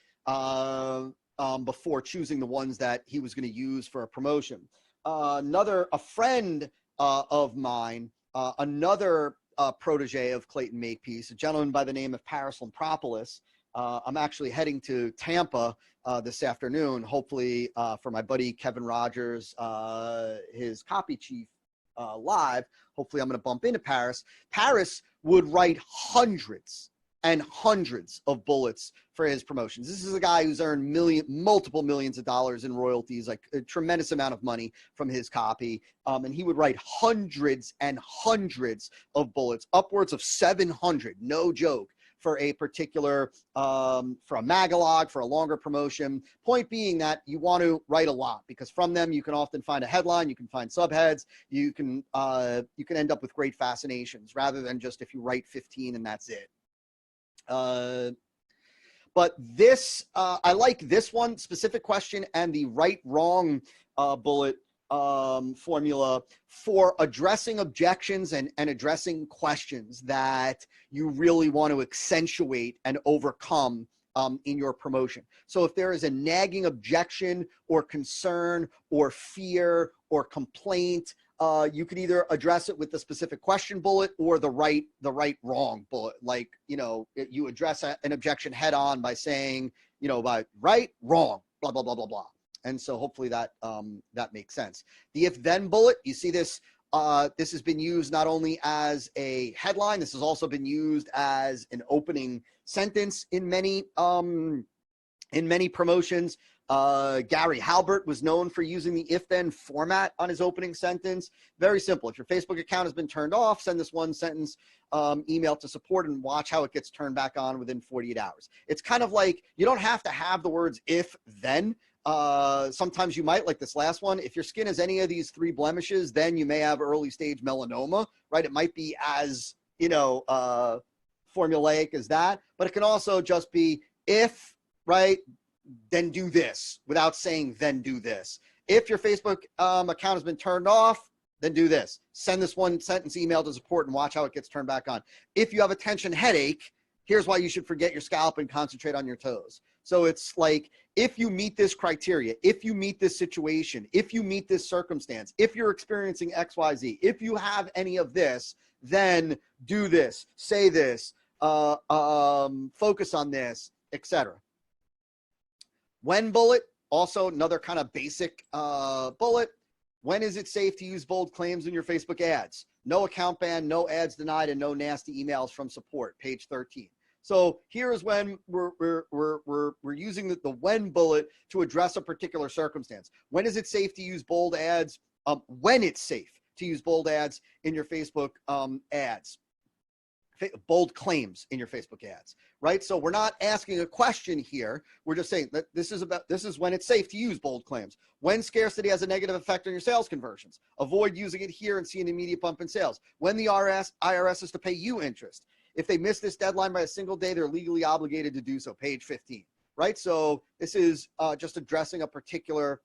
before choosing the ones that he was going to use for a promotion. A friend of mine, another protege of Clayton Makepeace, a gentleman by the name of Paris Lampropoulos. I'm actually heading to Tampa this afternoon, hopefully for my buddy Kevin Rogers, his copy chief live. Hopefully I'm going to bump into Paris. Paris would write hundreds and hundreds of bullets for his promotions. This is a guy who's earned multiple millions of dollars in royalties, like a tremendous amount of money from his copy. And he would write hundreds and hundreds of bullets, upwards of 700, no joke, for a particular, for a magalog, for a longer promotion. Point being that you want to write a lot, because from them you can often find a headline, you can find subheads, you can end up with great fascinations, rather than just if you write 15 and that's it. But this, I like this one specific question and the right wrong bullet formula for addressing objections and addressing questions that you really want to accentuate and overcome in your promotion. So if there is a nagging objection or concern or fear or complaint, you could either address it with the specific question bullet or the right wrong bullet. Like, you know, you address an objection head on by saying, you know, by right, wrong, blah, blah, blah, blah, blah. And so hopefully that that makes sense. The if then bullet, you see this, this has been used not only as a headline, this has also been used as an opening sentence in many promotions. Gary Halbert was known for using the if-then format on his opening sentence. Very simple. If your Facebook account has been turned off, send this one sentence email to support and watch how it gets turned back on within 48 hours. It's kind of like, you don't have to have the words if, then. Sometimes you might, like this last one, if your skin has any of these 3 blemishes, then you may have early stage melanoma, right? It might be as, you know, formulaic as that, but it can also just be if, right, then do this, without saying then do this. If your Facebook account has been turned off, then do this. Send this one sentence email to support and watch how it gets turned back on. If you have a tension headache, here's why you should forget your scalp and concentrate on your toes. So it's like, if you meet this criteria, if you meet this situation, if you meet this circumstance, if you're experiencing XYZ, if you have any of this, then do this, say this, focus on this, etc. When bullet, also another kind of basic bullet. When is it safe to use bold claims in your Facebook ads? No account ban, no ads denied, and no nasty emails from support, page 13. So here is when we're using the when bullet to address a particular circumstance. When is it safe to use bold ads? When it's safe to use bold ads in your Facebook ads. Bold claims in your Facebook ads, right? So we're not asking a question here. We're just saying that this is when it's safe to use bold claims. When scarcity has a negative effect on your sales conversions. Avoid using it here and see an immediate bump in sales. When the IRS is to pay you interest. If they miss this deadline by a single day, they're legally obligated to do so, page 15, right? So this is just addressing a particular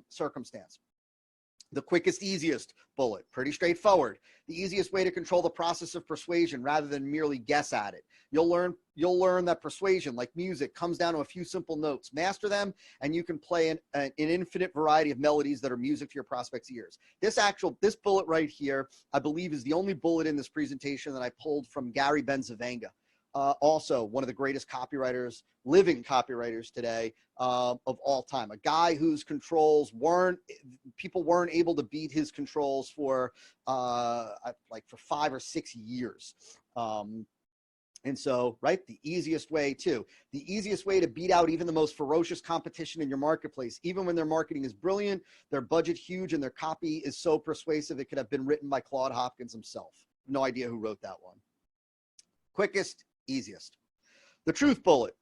circumstance. The quickest, easiest bullet, pretty straightforward. The easiest way to control the process of persuasion rather than merely guess at it. You'll learn that persuasion, like music, comes down to a few simple notes. Master them, and you can play an infinite variety of melodies that are music to your prospects' ears. This bullet right here, I believe, is the only bullet in this presentation that I pulled from Gary Bencivenga. Also one of the greatest copywriters, living copywriters today, of all time. A guy whose controls people weren't able to beat his controls for like for 5 or 6 years. And so, right, the easiest way to beat out even the most ferocious competition in your marketplace, even when their marketing is brilliant, their budget huge, and their copy is so persuasive it could have been written by Claude Hopkins himself. No idea who wrote that one. Quickest, easiest. The truth bullet,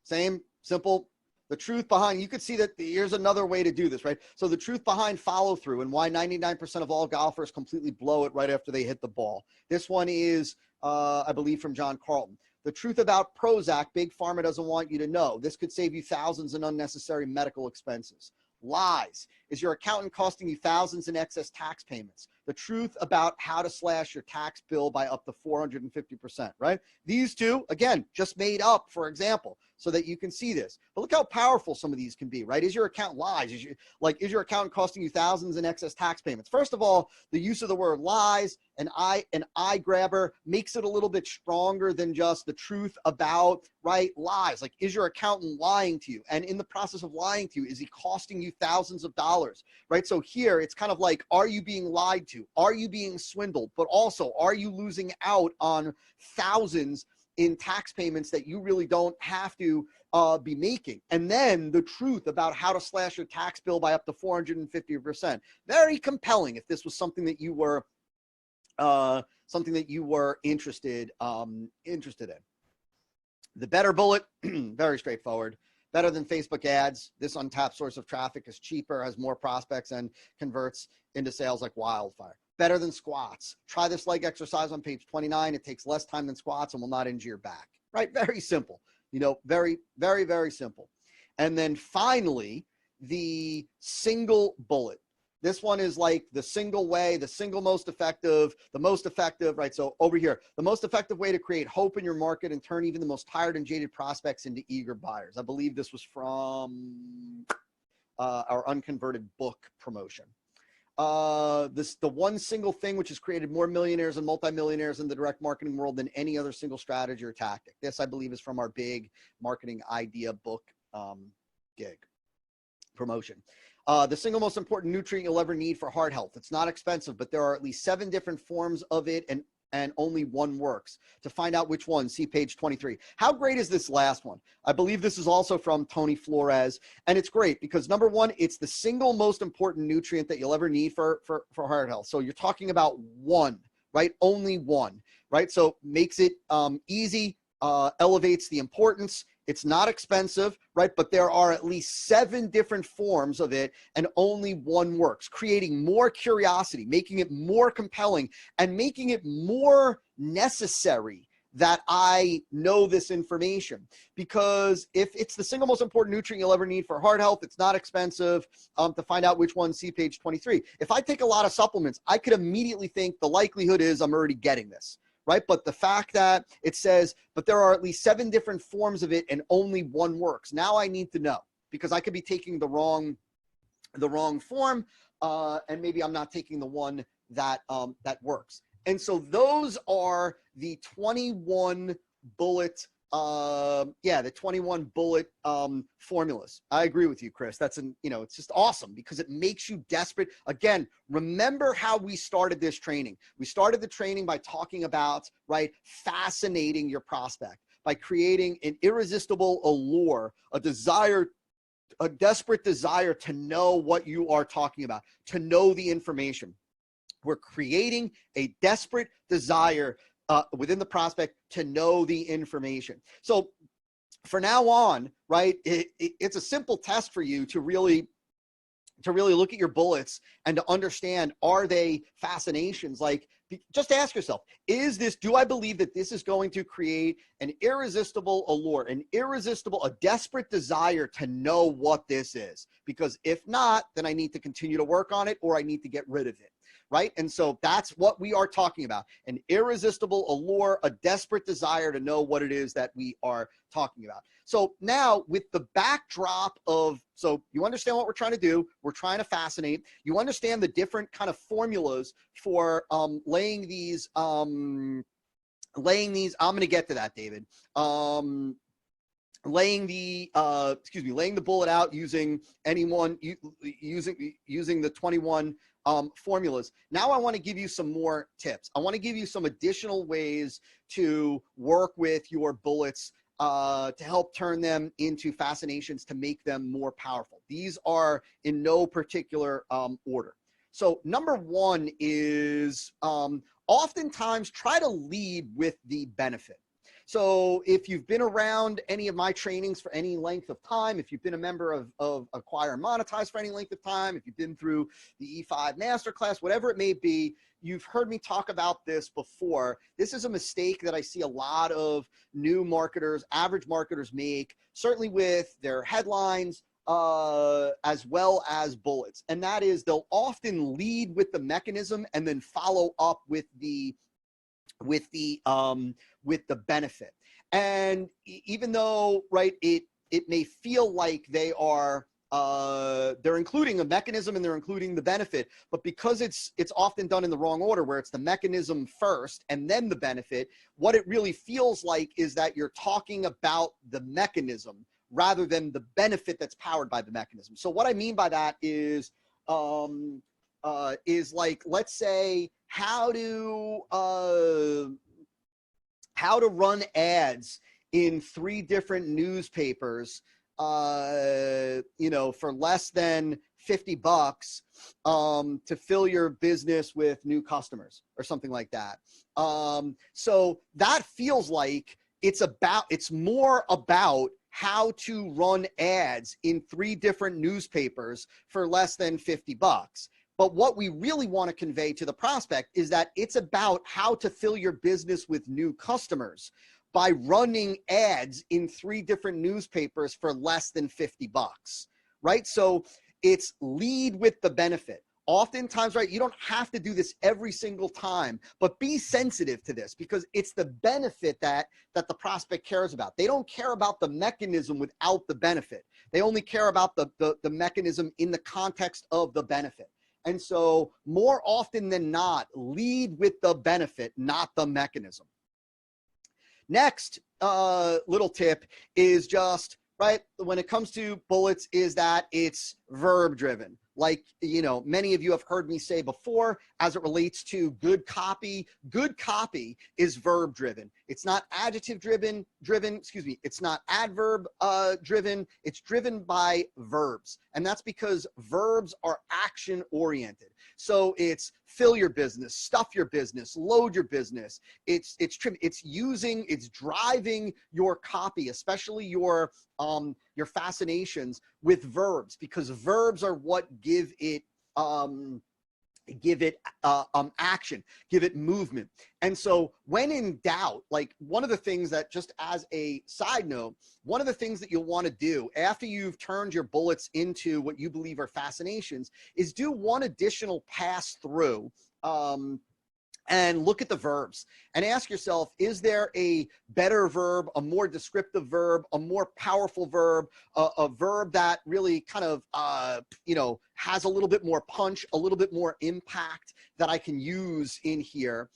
same, simple. The truth behind, you could see that here's another way to do this, right? So the truth behind follow through and why 99% of all golfers completely blow it right after they hit the ball. This one is, I believe, from John Carlton. The truth about Prozac, Big Pharma doesn't want you to know. This could save you thousands in unnecessary medical expenses. Lies. Is your accountant costing you thousands in excess tax payments? The truth about how to slash your tax bill by up to 450%, right? These two, again, just made up, for example, so that you can see this. But look how powerful some of these can be, right? Is your account lies? Is your accountant costing you thousands in excess tax payments? First of all, the use of the word lies and eye grabber makes it a little bit stronger than just the truth about, right, lies. Like, is your accountant lying to you? And in the process of lying to you, is he costing you thousands of dollars, right? So here it's kind of like, are you being lied to? Are you being swindled? But also, are you losing out on thousands in tax payments that you really don't have to be making? And then the truth about how to slash your tax bill by up to 450%. Very compelling if this was something that you were interested in. The better bullet, very straightforward. Better than Facebook ads. This untapped source of traffic is cheaper, has more prospects, and converts into sales like wildfire. Better than squats. Try this leg exercise on page 29. It takes less time than squats and will not injure your back. Right? Very simple. Very, very, very simple. And then finally, the single bullet. This one is like the single way, the single most effective, right? So over here, the most effective way to create hope in your market and turn even the most tired and jaded prospects into eager buyers. I believe this was from our unconverted book promotion. The one single thing which has created more millionaires and multimillionaires in the direct marketing world than any other single strategy or tactic. This, I believe, is from our big marketing idea book gig promotion. The single most important nutrient you'll ever need for heart health. It's not expensive, but there are at least 7 different forms of it, and only one works. To find out which one, see page 23. How great is this last one? I believe this is also from Tony Flores, and it's great because number one, it's the single most important nutrient that you'll ever need for heart health. So you're talking about one, right? Only one, right? So makes it easy, elevates the importance. It's not expensive, right? But there are at least 7 different forms of it and only one works, creating more curiosity, making it more compelling, and making it more necessary that I know this information. Because if it's the single most important nutrient you'll ever need for heart health, it's not expensive. To find out which one, see page 23. If I take a lot of supplements, I could immediately think the likelihood is I'm already getting this. Right? But the fact that it says, but there are at least 7 different forms of it and only one works. Now I need to know because I could be taking the wrong form, and maybe I'm not taking the one that works. And so those are the 21 bullet, the 21 bullet formulas. I agree with you, Chris. That's it's just awesome because it makes you desperate. Again, remember how we started this training. We started the training by talking about, right, fascinating your prospect by creating an irresistible allure, a desperate desire to know what you are talking about, to know the information. We're creating a desperate desire within the prospect to know the information. So for now on, right, it's a simple test for you to really look at your bullets and to understand, are they fascinations? Like, just ask yourself, do I believe that this is going to create an irresistible allure, a desperate desire to know what this is? Because if not, then I need to continue to work on it or I need to get rid of it. Right? And so that's what we are talking about. An irresistible allure, a desperate desire to know what it is that we are talking about. So now with the backdrop of, so you understand what we're trying to do. We're trying to fascinate. You understand the different kind of formulas for laying these, I'm going to get to that, David. Laying the bullet out using using the 21 formulas. Now I want to give you some more tips. I want to give you some additional ways to work with your bullets to help turn them into fascinations, to make them more powerful. These are in no particular order. So number one is oftentimes try to lead with the benefit. So if you've been around any of my trainings for any length of time, if you've been a member of Acquire and Monetize for any length of time, if you've been through the E5 Masterclass, whatever it may be, you've heard me talk about this before. This is a mistake that I see a lot of new marketers, average marketers make, certainly with their headlines, as well as bullets. And that is, they'll often lead with the mechanism and then follow up with the benefit. And even though, right, it may feel like they are they're including a mechanism and they're including the benefit, but because it's often done in the wrong order, where it's the mechanism first and then the benefit, what it really feels like is that you're talking about the mechanism rather than the benefit that's powered by the mechanism. So what I mean by that is like, let's say, how to run ads in 3 different newspapers, for less than $50 to fill your business with new customers or something like that. So that feels like it's more about how to run ads in 3 different newspapers for less than 50 bucks. But what we really want to convey to the prospect is that it's about how to fill your business with new customers by running ads in 3 different newspapers for less than 50 bucks, right? So it's lead with the benefit. Oftentimes, right, you don't have to do this every single time, but be sensitive to this because it's the benefit that the prospect cares about. They don't care about the mechanism without the benefit. They only care about the mechanism in the context of the benefit. And so more often than not, lead with the benefit, not the mechanism. Next little tip is just, right, when it comes to bullets, is that it's verb driven. Like, you know, many of you have heard me say before, as it relates to good copy is verb driven. It's not adjective driven, excuse me, it's not adverb driven, it's driven by verbs. And that's because verbs are action oriented. So it's fill your business, stuff your business, load your business. It's driving your copy, especially your fascinations, with verbs, because verbs are what give it action, give it movement. And so when in doubt, like one of the things that, just as a side note, one of the things that you'll want to do after you've turned your bullets into what you believe are fascinations is do one additional pass through and look at the verbs and ask yourself, is there a better verb, a more descriptive verb, a more powerful verb, a verb that really kind of, has a little bit more punch, a little bit more impact that I can use in here?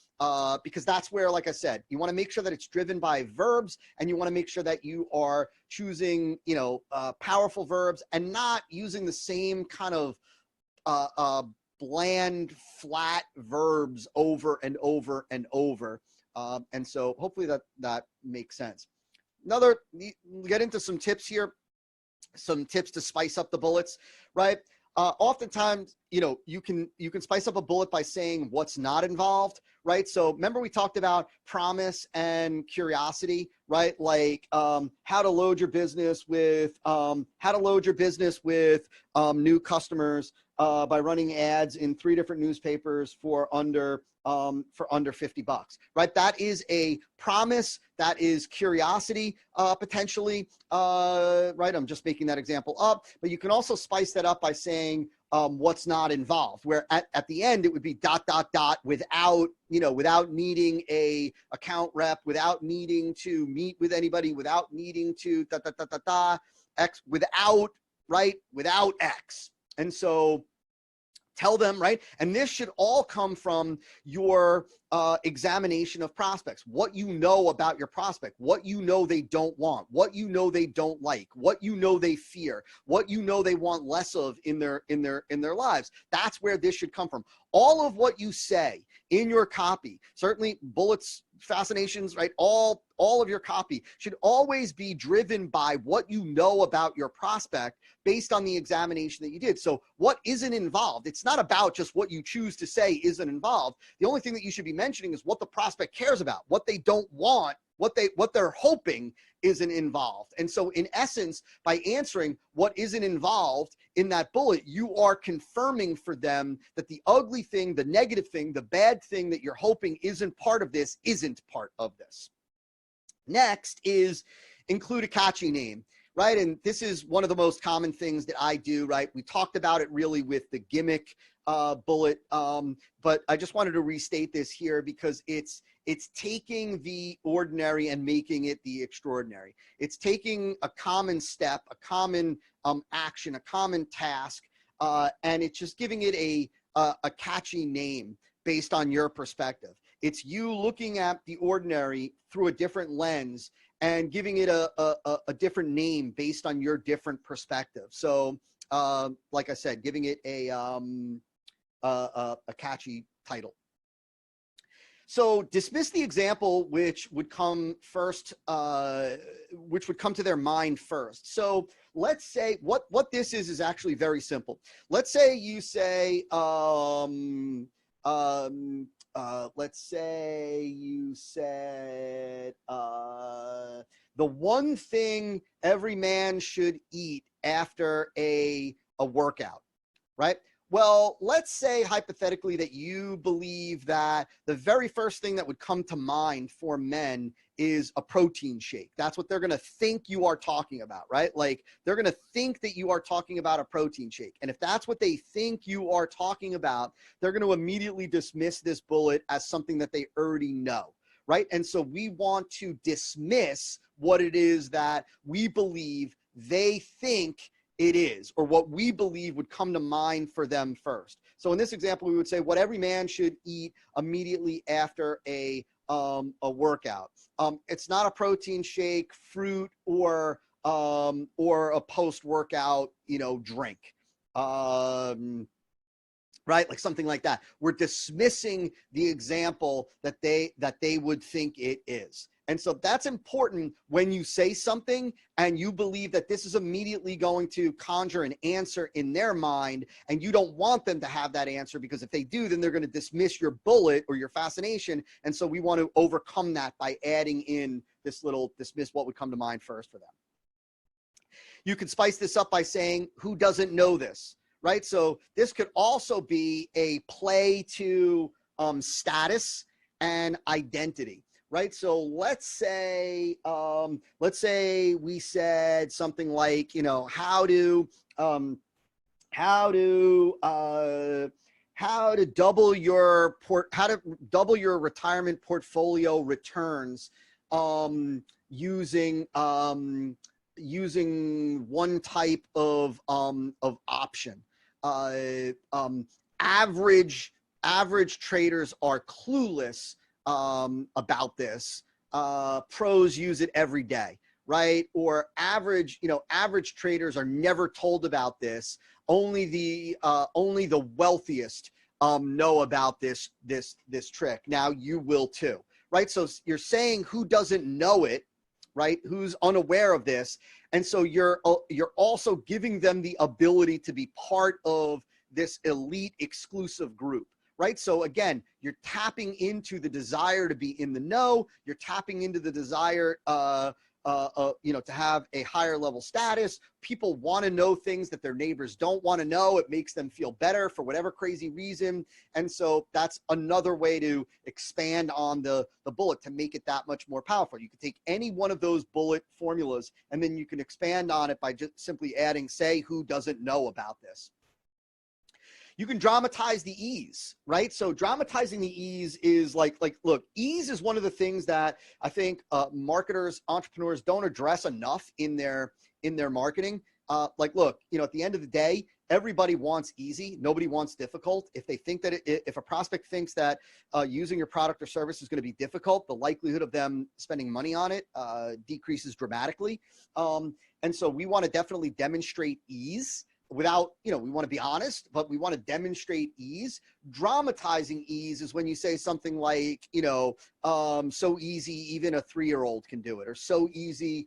Because that's where, like I said, you want to make sure that it's driven by verbs, and you want to make sure that you are choosing, powerful verbs and not using the same kind of, bland, flat verbs over and over and over. And so hopefully that makes sense. Get into some tips here, some tips to spice up the bullets, right? Oftentimes, you can spice up a bullet by saying what's not involved, right? So remember we talked about promise and curiosity, right? Like how to load your business with new customers by running ads in 3 different newspapers for under 50 bucks, right? That is a promise. That is curiosity, potentially, right? I'm just making that example up, but you can also spice that up by saying what's not involved, where at the end it would be ... without needing a account rep, without needing to meet with anybody, without needing to X, without X. And so tell them, right? And this should all come from your examination of prospects. What you know about your prospect, what you know they don't want, what you know they don't like, what you know they fear, what you know they want less of in their lives. That's where this should come from. All of what you say in your copy, certainly bullets, fascinations, right? All of your copy should always be driven by what you know about your prospect based on the examination that you did. So what isn't involved? It's not about just what you choose to say isn't involved. The only thing that you should be mentioning is what the prospect cares about, what they don't want, what they're hoping isn't involved. And so in essence, by answering what isn't involved in that bullet, you are confirming for them that the ugly thing, the negative thing, the bad thing that you're hoping isn't part of this isn't part of this. Next is include a catchy name, right? And this is one of the most common things that I do, right? We talked about it really with the gimmick bullet, but I just wanted to restate this here because it's taking the ordinary and making it the extraordinary. It's taking a common step, a common action, a common task, and it's just giving it a catchy name based on your perspective. It's you looking at the ordinary through a different lens and giving it a different name based on your different perspective. So, like I said, giving it a catchy title. So dismiss the example which would come first, which would come to their mind first. So let's say what this is actually very simple. Let's say you say, let's say you said the one thing every man should eat after a workout, right? Well, let's say hypothetically that you believe that the very first thing that would come to mind for men is a protein shake. That's what they're going to think you are talking about, right? Like they're going to think that you are talking about a protein shake. And if that's what they think you are talking about, they're going to immediately dismiss this bullet as something that they already know, right? And so we want to dismiss what it is that we believe they think it is, or what we believe would come to mind for them first. So in this example, we would say what every man should eat immediately after a workout. It's not a protein shake, fruit, or a post-workout, drink. Right, like something like that. We're dismissing the example that they would think it is. And so that's important when you say something and you believe that this is immediately going to conjure an answer in their mind, and you don't want them to have that answer, because if they do, then they're going to dismiss your bullet or your fascination. And so we want to overcome that by adding in this little dismiss what would come to mind first for them. You could spice this up by saying, who doesn't know this? Right? So this could also be a play to status and identity, right? So let's say we said something like, how to double your retirement portfolio returns using one type of option. Average traders are clueless about this. Pros use it every day, right? Or average traders are never told about this. Only the wealthiest know about this trick. Now you will too, right? So you're saying who doesn't know it, right? Who's unaware of this. And so you're also giving them the ability to be part of this elite exclusive group, right? So again, you're tapping into the desire to be in the know. You're tapping into the desire, to have a higher level status. People want to know things that their neighbors don't want to know. It makes them feel better for whatever crazy reason. And so that's another way to expand on the bullet to make it that much more powerful. You can take any one of those bullet formulas and then you can expand on it by just simply adding, say, who doesn't know about this. You can dramatize the ease, right? So dramatizing the ease is like, look, ease is one of the things that I think marketers, entrepreneurs don't address enough in their marketing. Look, at the end of the day, everybody wants easy. Nobody wants difficult. If they think that if a prospect thinks that using your product or service is going to be difficult, the likelihood of them spending money on it decreases dramatically. And so we want to definitely demonstrate ease. Without, we want to be honest, but we want to demonstrate ease. Dramatizing ease is when you say something like, so easy, even a 3-year-old can do it, or so easy,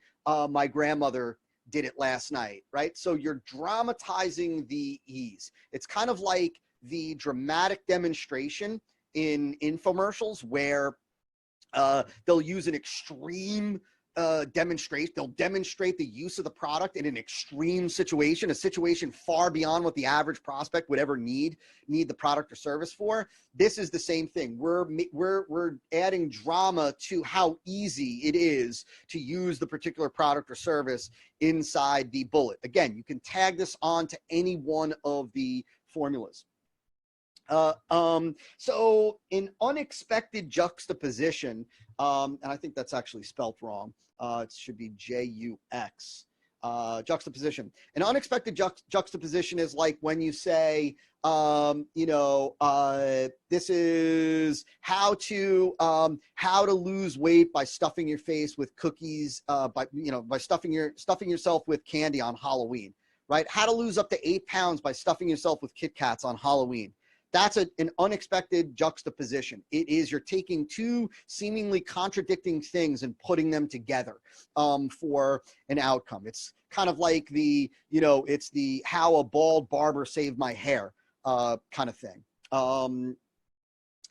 my grandmother did it last night, right? So you're dramatizing the ease. It's kind of like the dramatic demonstration in infomercials where they'll use an extreme demonstrate. They'll demonstrate the use of the product in an extreme situation, a situation far beyond what the average prospect would ever need the product or service for. This is the same thing. We're adding drama to how easy it is to use the particular product or service inside the bullet. Again, you can tag this on to any one of the formulas. So in unexpected juxtaposition, and I think that's actually spelt wrong. It should be J-U-X, juxtaposition. An unexpected juxtaposition is like when you say, this is how to lose weight by stuffing your face with cookies, by stuffing yourself with candy on Halloween, right? How to lose up to 8 pounds by stuffing yourself with Kit Kats on Halloween. That's an unexpected juxtaposition. It is, you're taking two seemingly contradicting things and putting them together for an outcome. It's kind of like it's the how a bald barber saved my hair kind of thing.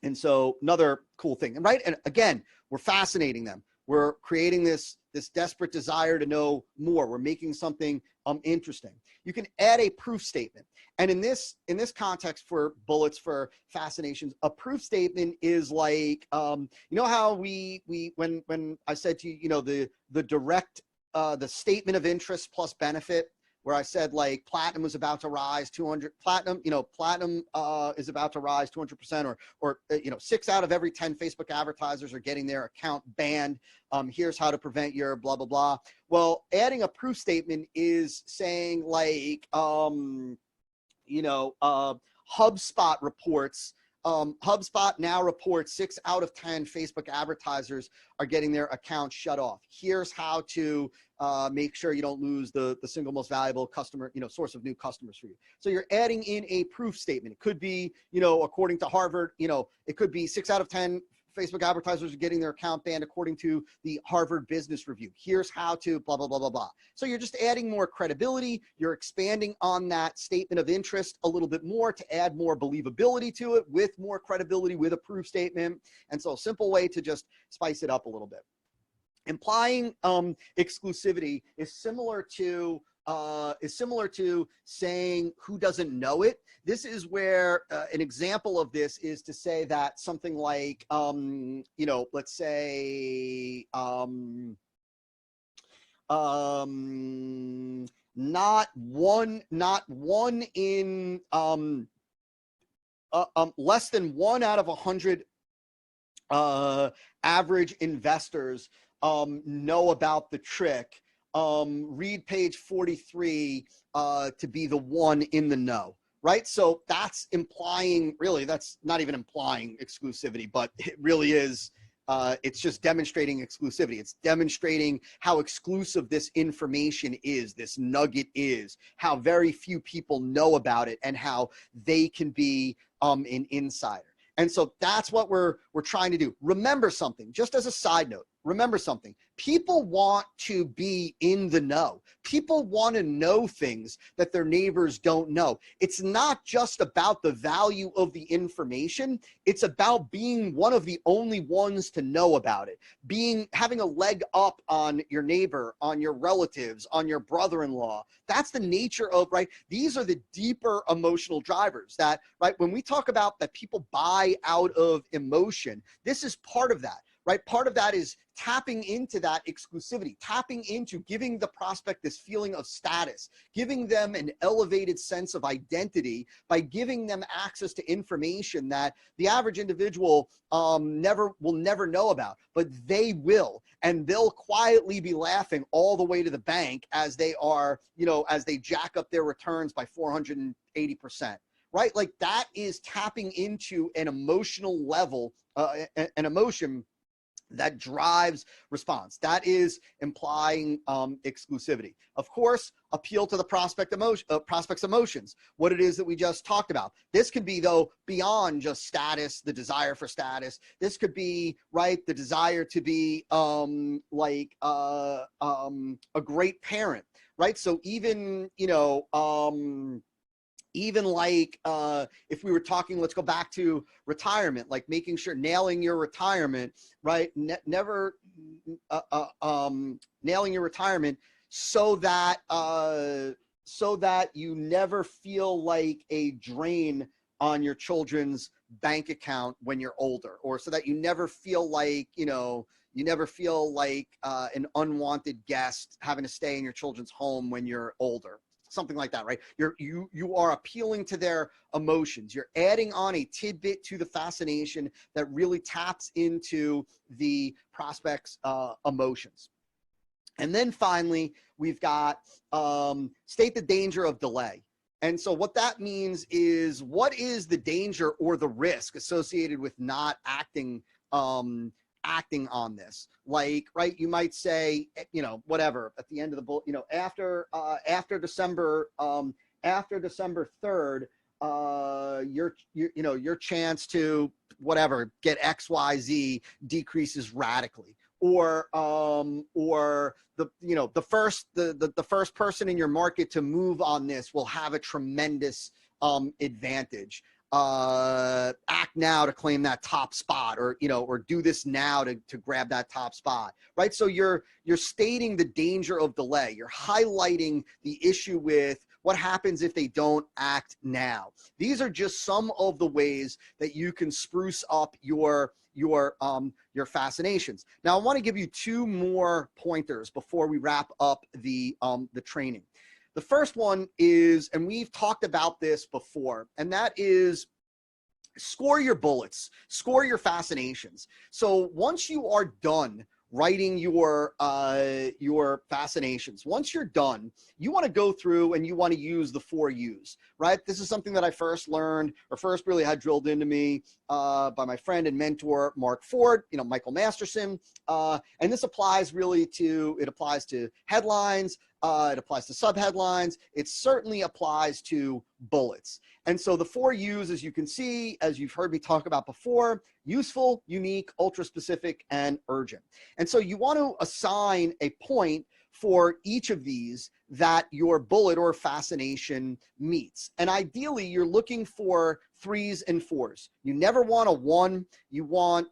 And so another cool thing, right? And again, we're fascinating them. We're creating this desperate desire to know more. We're making something interesting. You can add a proof statement. And in this context for bullets for fascinations, a proof statement is like, you know how when I said to you, you know, the direct, the statement of interest plus benefit, where I said like platinum was about to rise 200, platinum is about to rise 200%, or you know, 6 out of every 10 Facebook advertisers are getting their account banned. Here's how to prevent your blah, blah, blah. Well, adding a proof statement is saying like, you know, HubSpot reports, HubSpot now reports 6 out of 10 Facebook advertisers are getting their accounts shut off. Here's how to make sure you don't lose the single most valuable customer, you know, source of new customers for you. So you're adding in a proof statement. It could be, you know, according to Harvard, you know, it could be 6 out of 10 Facebook advertisers are getting their account banned according to the Harvard Business Review. Here's how to blah, blah, blah, blah, blah. So you're just adding more credibility. You're expanding on that statement of interest a little bit more to add more believability to it with more credibility with a proof statement. And so a simple way to just spice it up a little bit. Implying exclusivity is similar to saying who doesn't know it. This is where an example of this is to say that something like, you know, let's say, not one in, less than 1 out of 100 average investors know about the trick. Read page 43 to be the one in the know, right? So that's implying, really, that's not even implying exclusivity, but it really is. It's just demonstrating exclusivity. It's demonstrating how exclusive this information is, this nugget is, how very few people know about it, and how they can be an insider. And so that's what we're trying to do. Remember something, just as a side note, remember something. People want to be in the know. People want to know things that their neighbors don't know. It's not just about the value of the information. It's about being one of the only ones to know about it. Having a leg up on your neighbor, on your relatives, on your brother-in-law. That's the nature of, right? These are the deeper emotional drivers that, right? When we talk about that people buy out of emotion, this is part of that. Right? Part of that is tapping into that exclusivity, tapping into giving the prospect this feeling of status, giving them an elevated sense of identity by giving them access to information that the average individual will never know about, but they will, and they'll quietly be laughing all the way to the bank as they are, you know, as they jack up their returns by 480%. Right? Like that is tapping into an emotional level, an emotion that drives response. That is implying exclusivity. Of course, appeal to the prospect's emotions, what it is that we just talked about. This could be, though, beyond just status, the desire for status. This could be, right, the desire to be like a great parent, right? So even, you know, even like if we were talking, let's go back to retirement, like making sure nailing your retirement, right? Never nailing your retirement so that you never feel like a drain on your children's bank account when you're older, or so that you never feel like, you know, you never feel like an unwanted guest having to stay in your children's home when you're older. Something like that, right? You are appealing to their emotions. You're adding on a tidbit to the fascination that really taps into the prospect's emotions. And then finally, we've got state the danger of delay. And so what that means is, what is the danger or the risk associated with not acting on this? Like, right, you might say, you know, whatever, at the end of the book, you know, after December 3rd, your chance to whatever get XYZ decreases radically, or the first person in your market to move on this will have a tremendous advantage. act now to claim that top spot, or, you know, or do this now to grab that top spot, right? So you're stating the danger of delay. You're highlighting the issue with what happens if they don't act now. These are just some of the ways that you can spruce up your fascinations. Now, I want to give you two more pointers before we wrap up the training. The first one is, and we've talked about this before, and that is score your bullets, score your fascinations. So once you are done writing your fascinations, once you're done, you want to go through and you want to use the 4 U's, right? This is something that I first learned, or first really had drilled into me by my friend and mentor, Mark Ford, you know, Michael Masterson. And this applies really to, it applies to headlines, it applies to subheadlines. It certainly applies to bullets. And so the 4 U's, as you can see, as you've heard me talk about before: useful, unique, ultra specific, and urgent. And so you want to assign a point for each of these that your bullet or fascination meets. And ideally, you're looking for 3s and 4s. You never want a 1. You want,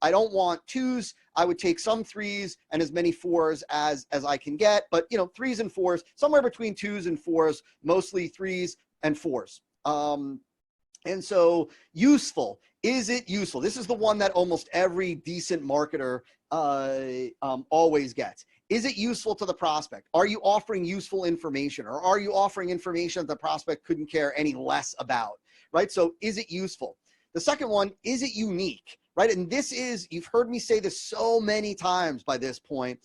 I don't want 2s. I would take some 3s and as many 4s as I can get. But, you know, 3s and 4s, somewhere between 2s and 4s, mostly 3s and 4s. And so useful, is it useful? This is the one that almost every decent marketer always gets. Is it useful to the prospect? Are you offering useful information, or are you offering information that the prospect couldn't care any less about, right? So is it useful? The second one, is it unique? Right? And this is, you've heard me say this so many times by this point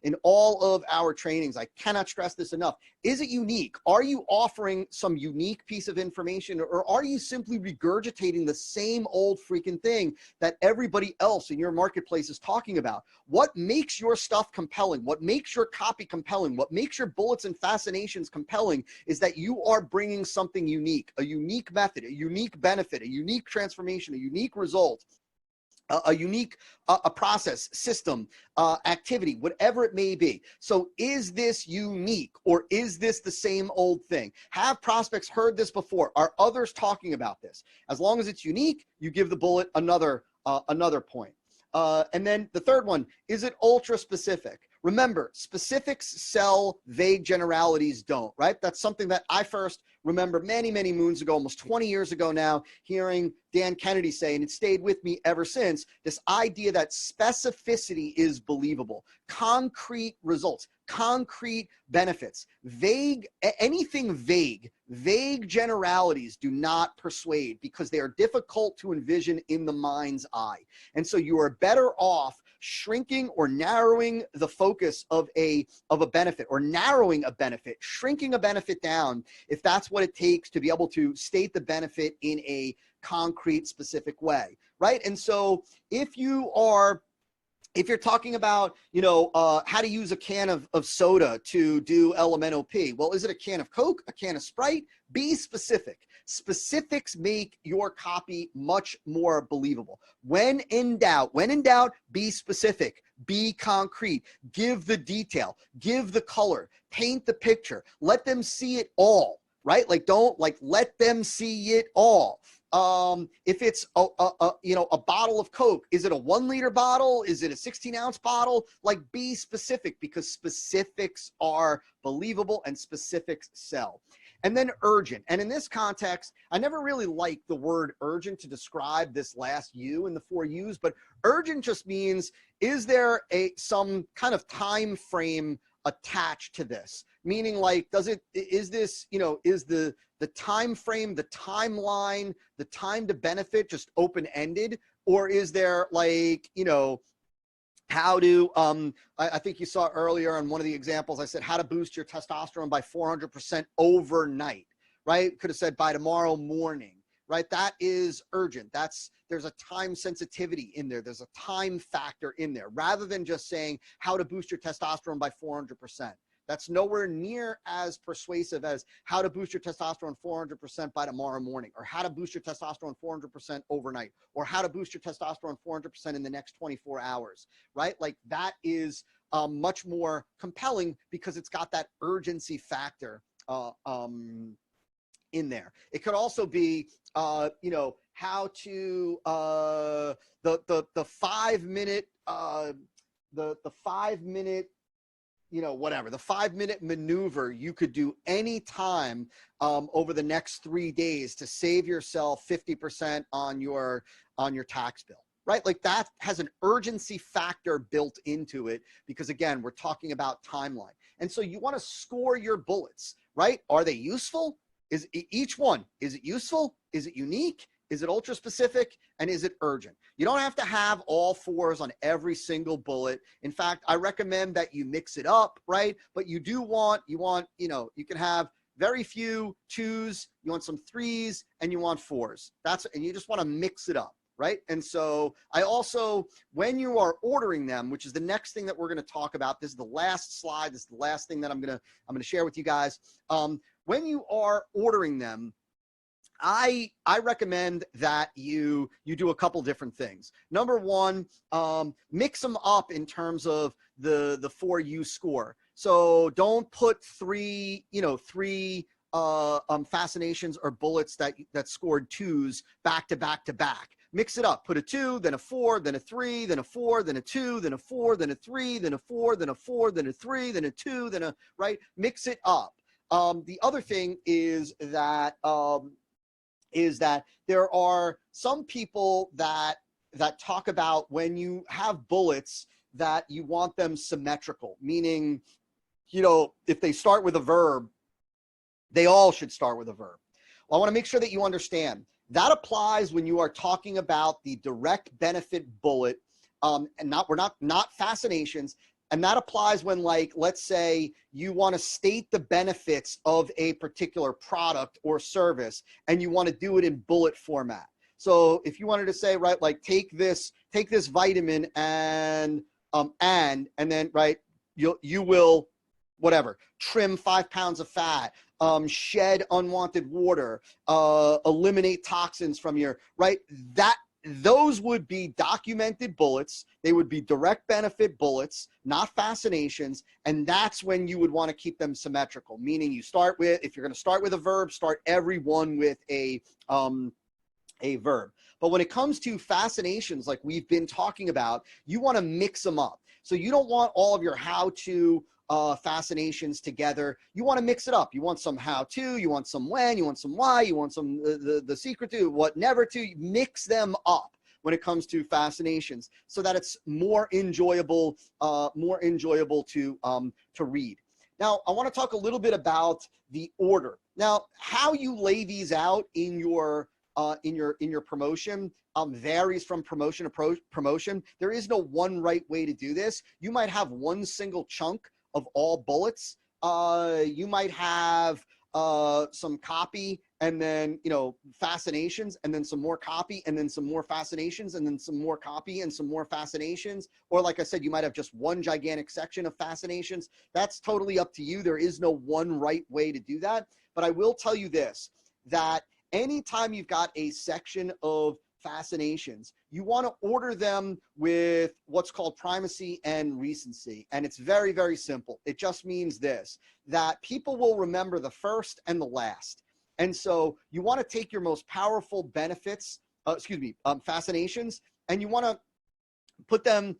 in all of our trainings. I cannot stress this enough. Is it unique? Are you offering some unique piece of information, or are you simply regurgitating the same old freaking thing that everybody else in your marketplace is talking about? What makes your stuff compelling? What makes your copy compelling? What makes your bullets and fascinations compelling is that you are bringing something unique, a unique method, a unique benefit, a unique transformation, a unique result, a unique a process, system, activity, whatever it may be. So is this unique, or is this the same old thing? Have prospects heard this before? Are others talking about this? As long as it's unique, you give the bullet another point. And then the third one, is it ultra specific? Remember, specifics sell, vague generalities don't, right? That's something that I first remember many, many moons ago, almost 20 years ago now, hearing Dan Kennedy say, and it stayed with me ever since, this idea that specificity is believable. Concrete results, concrete benefits. Vague, anything vague, vague generalities do not persuade, because they are difficult to envision in the mind's eye. And so you are better off shrinking or narrowing the focus of a benefit, or narrowing a benefit, shrinking a benefit down, if that's what it takes to be able to state the benefit in a concrete, specific way, right? And so if you're talking about, you know, how to use a can of soda to do LMNOP, well, is it a can of Coke, a can of Sprite? Be specific. Specifics make your copy much more believable. When in doubt, be specific, be concrete, give the detail, give the color, paint the picture, let them see it all, right? Like, don't, like, let them see it all. If it's a bottle of Coke, is it a 1 liter bottle? Is it a 16-ounce bottle? Like, be specific, because specifics are believable and specifics sell. And then urgent. And in this context, I never really liked the word urgent to describe this last U in the 4 U's, but urgent just means, is there some kind of time frame attached to this? Meaning, like, is the time frame, the timeline, the time to benefit just open-ended? Or is there, like, you know, how to, I think you saw earlier on one of the examples, I said how to boost your testosterone by 400% overnight, right? Could have said by tomorrow morning, right? That is urgent. There's a time sensitivity in there. There's a time factor in there, rather than just saying how to boost your testosterone by 400%. That's nowhere near as persuasive as how to boost your testosterone 400% by tomorrow morning, or how to boost your testosterone 400% overnight, or how to boost your testosterone 400% in the next 24 hours, right? Like, that is much more compelling, because it's got that urgency factor in there. It could also be, you know, how to, the 5 minute, the 5 minute, you know, whatever, the 5 minute maneuver you could do anytime over the next 3 days to save yourself 50% on your tax bill, right? Like that has an urgency factor built into it because again, we're talking about timeline. And so you want to score your bullets, right? Are they useful? Is each one, is it useful? Is it unique? Is it ultra specific? And is it urgent? You don't have to have all 4s on every single bullet. In fact, I recommend that you mix it up, right? But you do want, you know, you can have very few 2s, you want some 3s, and you want 4s. And you just want to mix it up, right? And so I also, when you are ordering them, which is the next thing that we're going to talk about, this is the last slide, this is the last thing that I'm going to share with you guys. When you are ordering them, I recommend that you do a couple different things. Number one, mix them up in terms of the 4 you score. So don't put 3 fascinations or bullets that scored 2s back to back to back. Mix it up. Put a 2, then a 4, then a 3, then a 4, then a 2, then a 4, then a 3, then a 4, then a 4, then a 3, then a 2, then a, right? Mix it up. The other thing is that there are some people that talk about when you have bullets that you want them symmetrical, meaning, you know, if they start with a verb, they all should start with a verb. Well, I want to make sure that you understand that applies when you are talking about the direct benefit bullet, and not fascinations. And that applies when, like, let's say you want to state the benefits of a particular product or service and you want to do it in bullet format. So if you wanted to say, right, like take this vitamin and then, right, you will, whatever, trim 5 pounds of fat, shed unwanted water, eliminate toxins from your, right, those would be documented bullets. They would be direct benefit bullets, not fascinations. And that's when you would want to keep them symmetrical, meaning you start with, if you're going to start with a verb, start every one with a verb. But when it comes to fascinations, like we've been talking about, you want to mix them up. So you don't want all of your how-to fascinations together. You want to mix it up. You want some how to, you want some when, you want some why, you want some the secret to, what never to. Mix them up when it comes to fascinations so that it's more enjoyable to read. Now, I want to talk a little bit about the order. Now, how you lay these out in your promotion varies from promotion to promotion. There is no one right way to do this. You might have one single chunk of all bullets. You might have some copy and then, you know, fascinations and then some more copy and then some more fascinations and then some more copy and some more fascinations. Or like I said, you might have just one gigantic section of fascinations. That's totally up to you. There is no one right way to do that. But I will tell you this, that anytime you've got a section of fascinations, you want to order them with what's called primacy and recency. And it's very, very simple. It just means this, that people will remember the first and the last. And so you want to take your most powerful benefits, fascinations, and you want to put them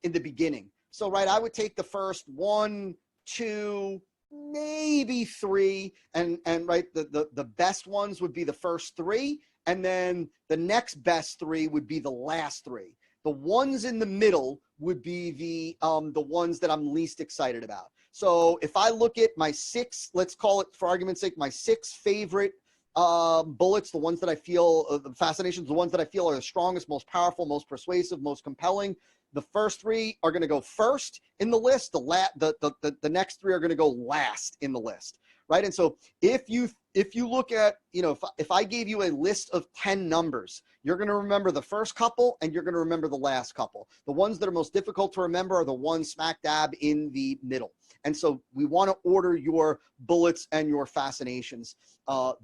in the beginning. So, right, I would take the first 1, 2, maybe 3, and right, the best ones would be the first 3, and then the next best 3 would be the last 3. The ones in the middle would be the ones that I'm least excited about. So if I look at my 6, let's call it for argument's sake, my 6 favorite bullets, the ones that I feel, the fascinations, the ones that I feel are the strongest, most powerful, most persuasive, most compelling, the first 3 are going to go first in the list. The next 3 are going to go last in the list, right? And so if you look at, you know, if I gave you a list of 10 numbers, you're going to remember the first couple and you're going to remember the last couple. The ones that are most difficult to remember are the ones smack dab in the middle. And so we want to order your bullets and your fascinations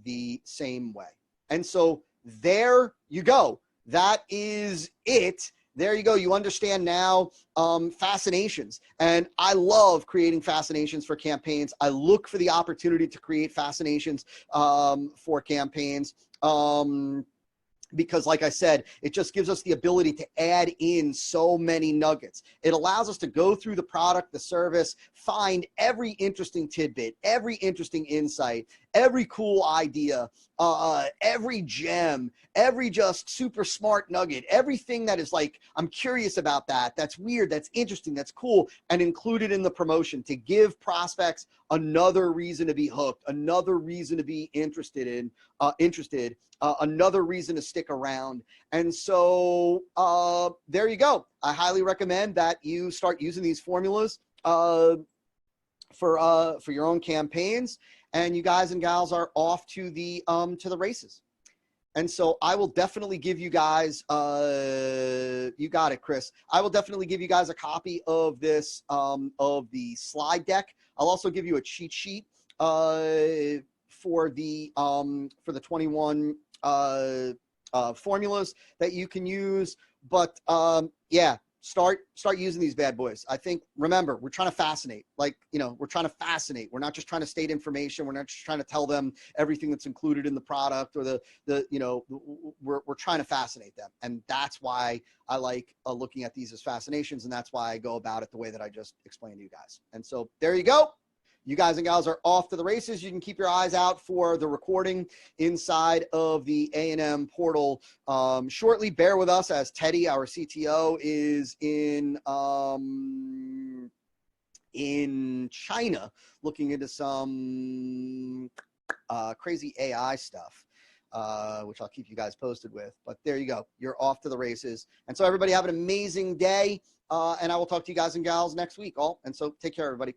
the same way. And so there you go. That is it. there you go. You understand now fascinations. And I love creating fascinations for campaigns. I look for the opportunity to create fascinations for campaigns. Because like I said, it just gives us the ability to add in so many nuggets. It allows us to go through the product, the service, find every interesting tidbit, every interesting insight, every cool idea, every gem, every just super smart nugget, everything that is like, I'm curious about that, that's weird, that's interesting, that's cool, and include it in the promotion to give prospects another reason to be hooked, another reason to be interested, another reason to stick around. And so there you go. I highly recommend that you start using these formulas for your own campaigns, and you guys and gals are off to the races. And so I will definitely give you guys, you got it, Chris. I will definitely give you guys a copy of this, of the slide deck. I'll also give you a cheat sheet for the 21 formulas that you can use. But yeah, start using these bad boys. I think, remember, we're trying to fascinate. Like, you know, we're trying to fascinate. We're not just trying to state information. We're not just trying to tell them everything that's included in the product or we're trying to fascinate them. And that's why I like looking at these as fascinations. And that's why I go about it the way that I just explained to you guys. And so there you go. You guys and gals are off to the races. You can keep your eyes out for the recording inside of the A&M portal shortly. Bear with us as Teddy, our CTO, is in China looking into some crazy AI stuff, which I'll keep you guys posted with. But there you go. You're off to the races. And so everybody have an amazing day. And I will talk to you guys and gals next week. And so take care, everybody.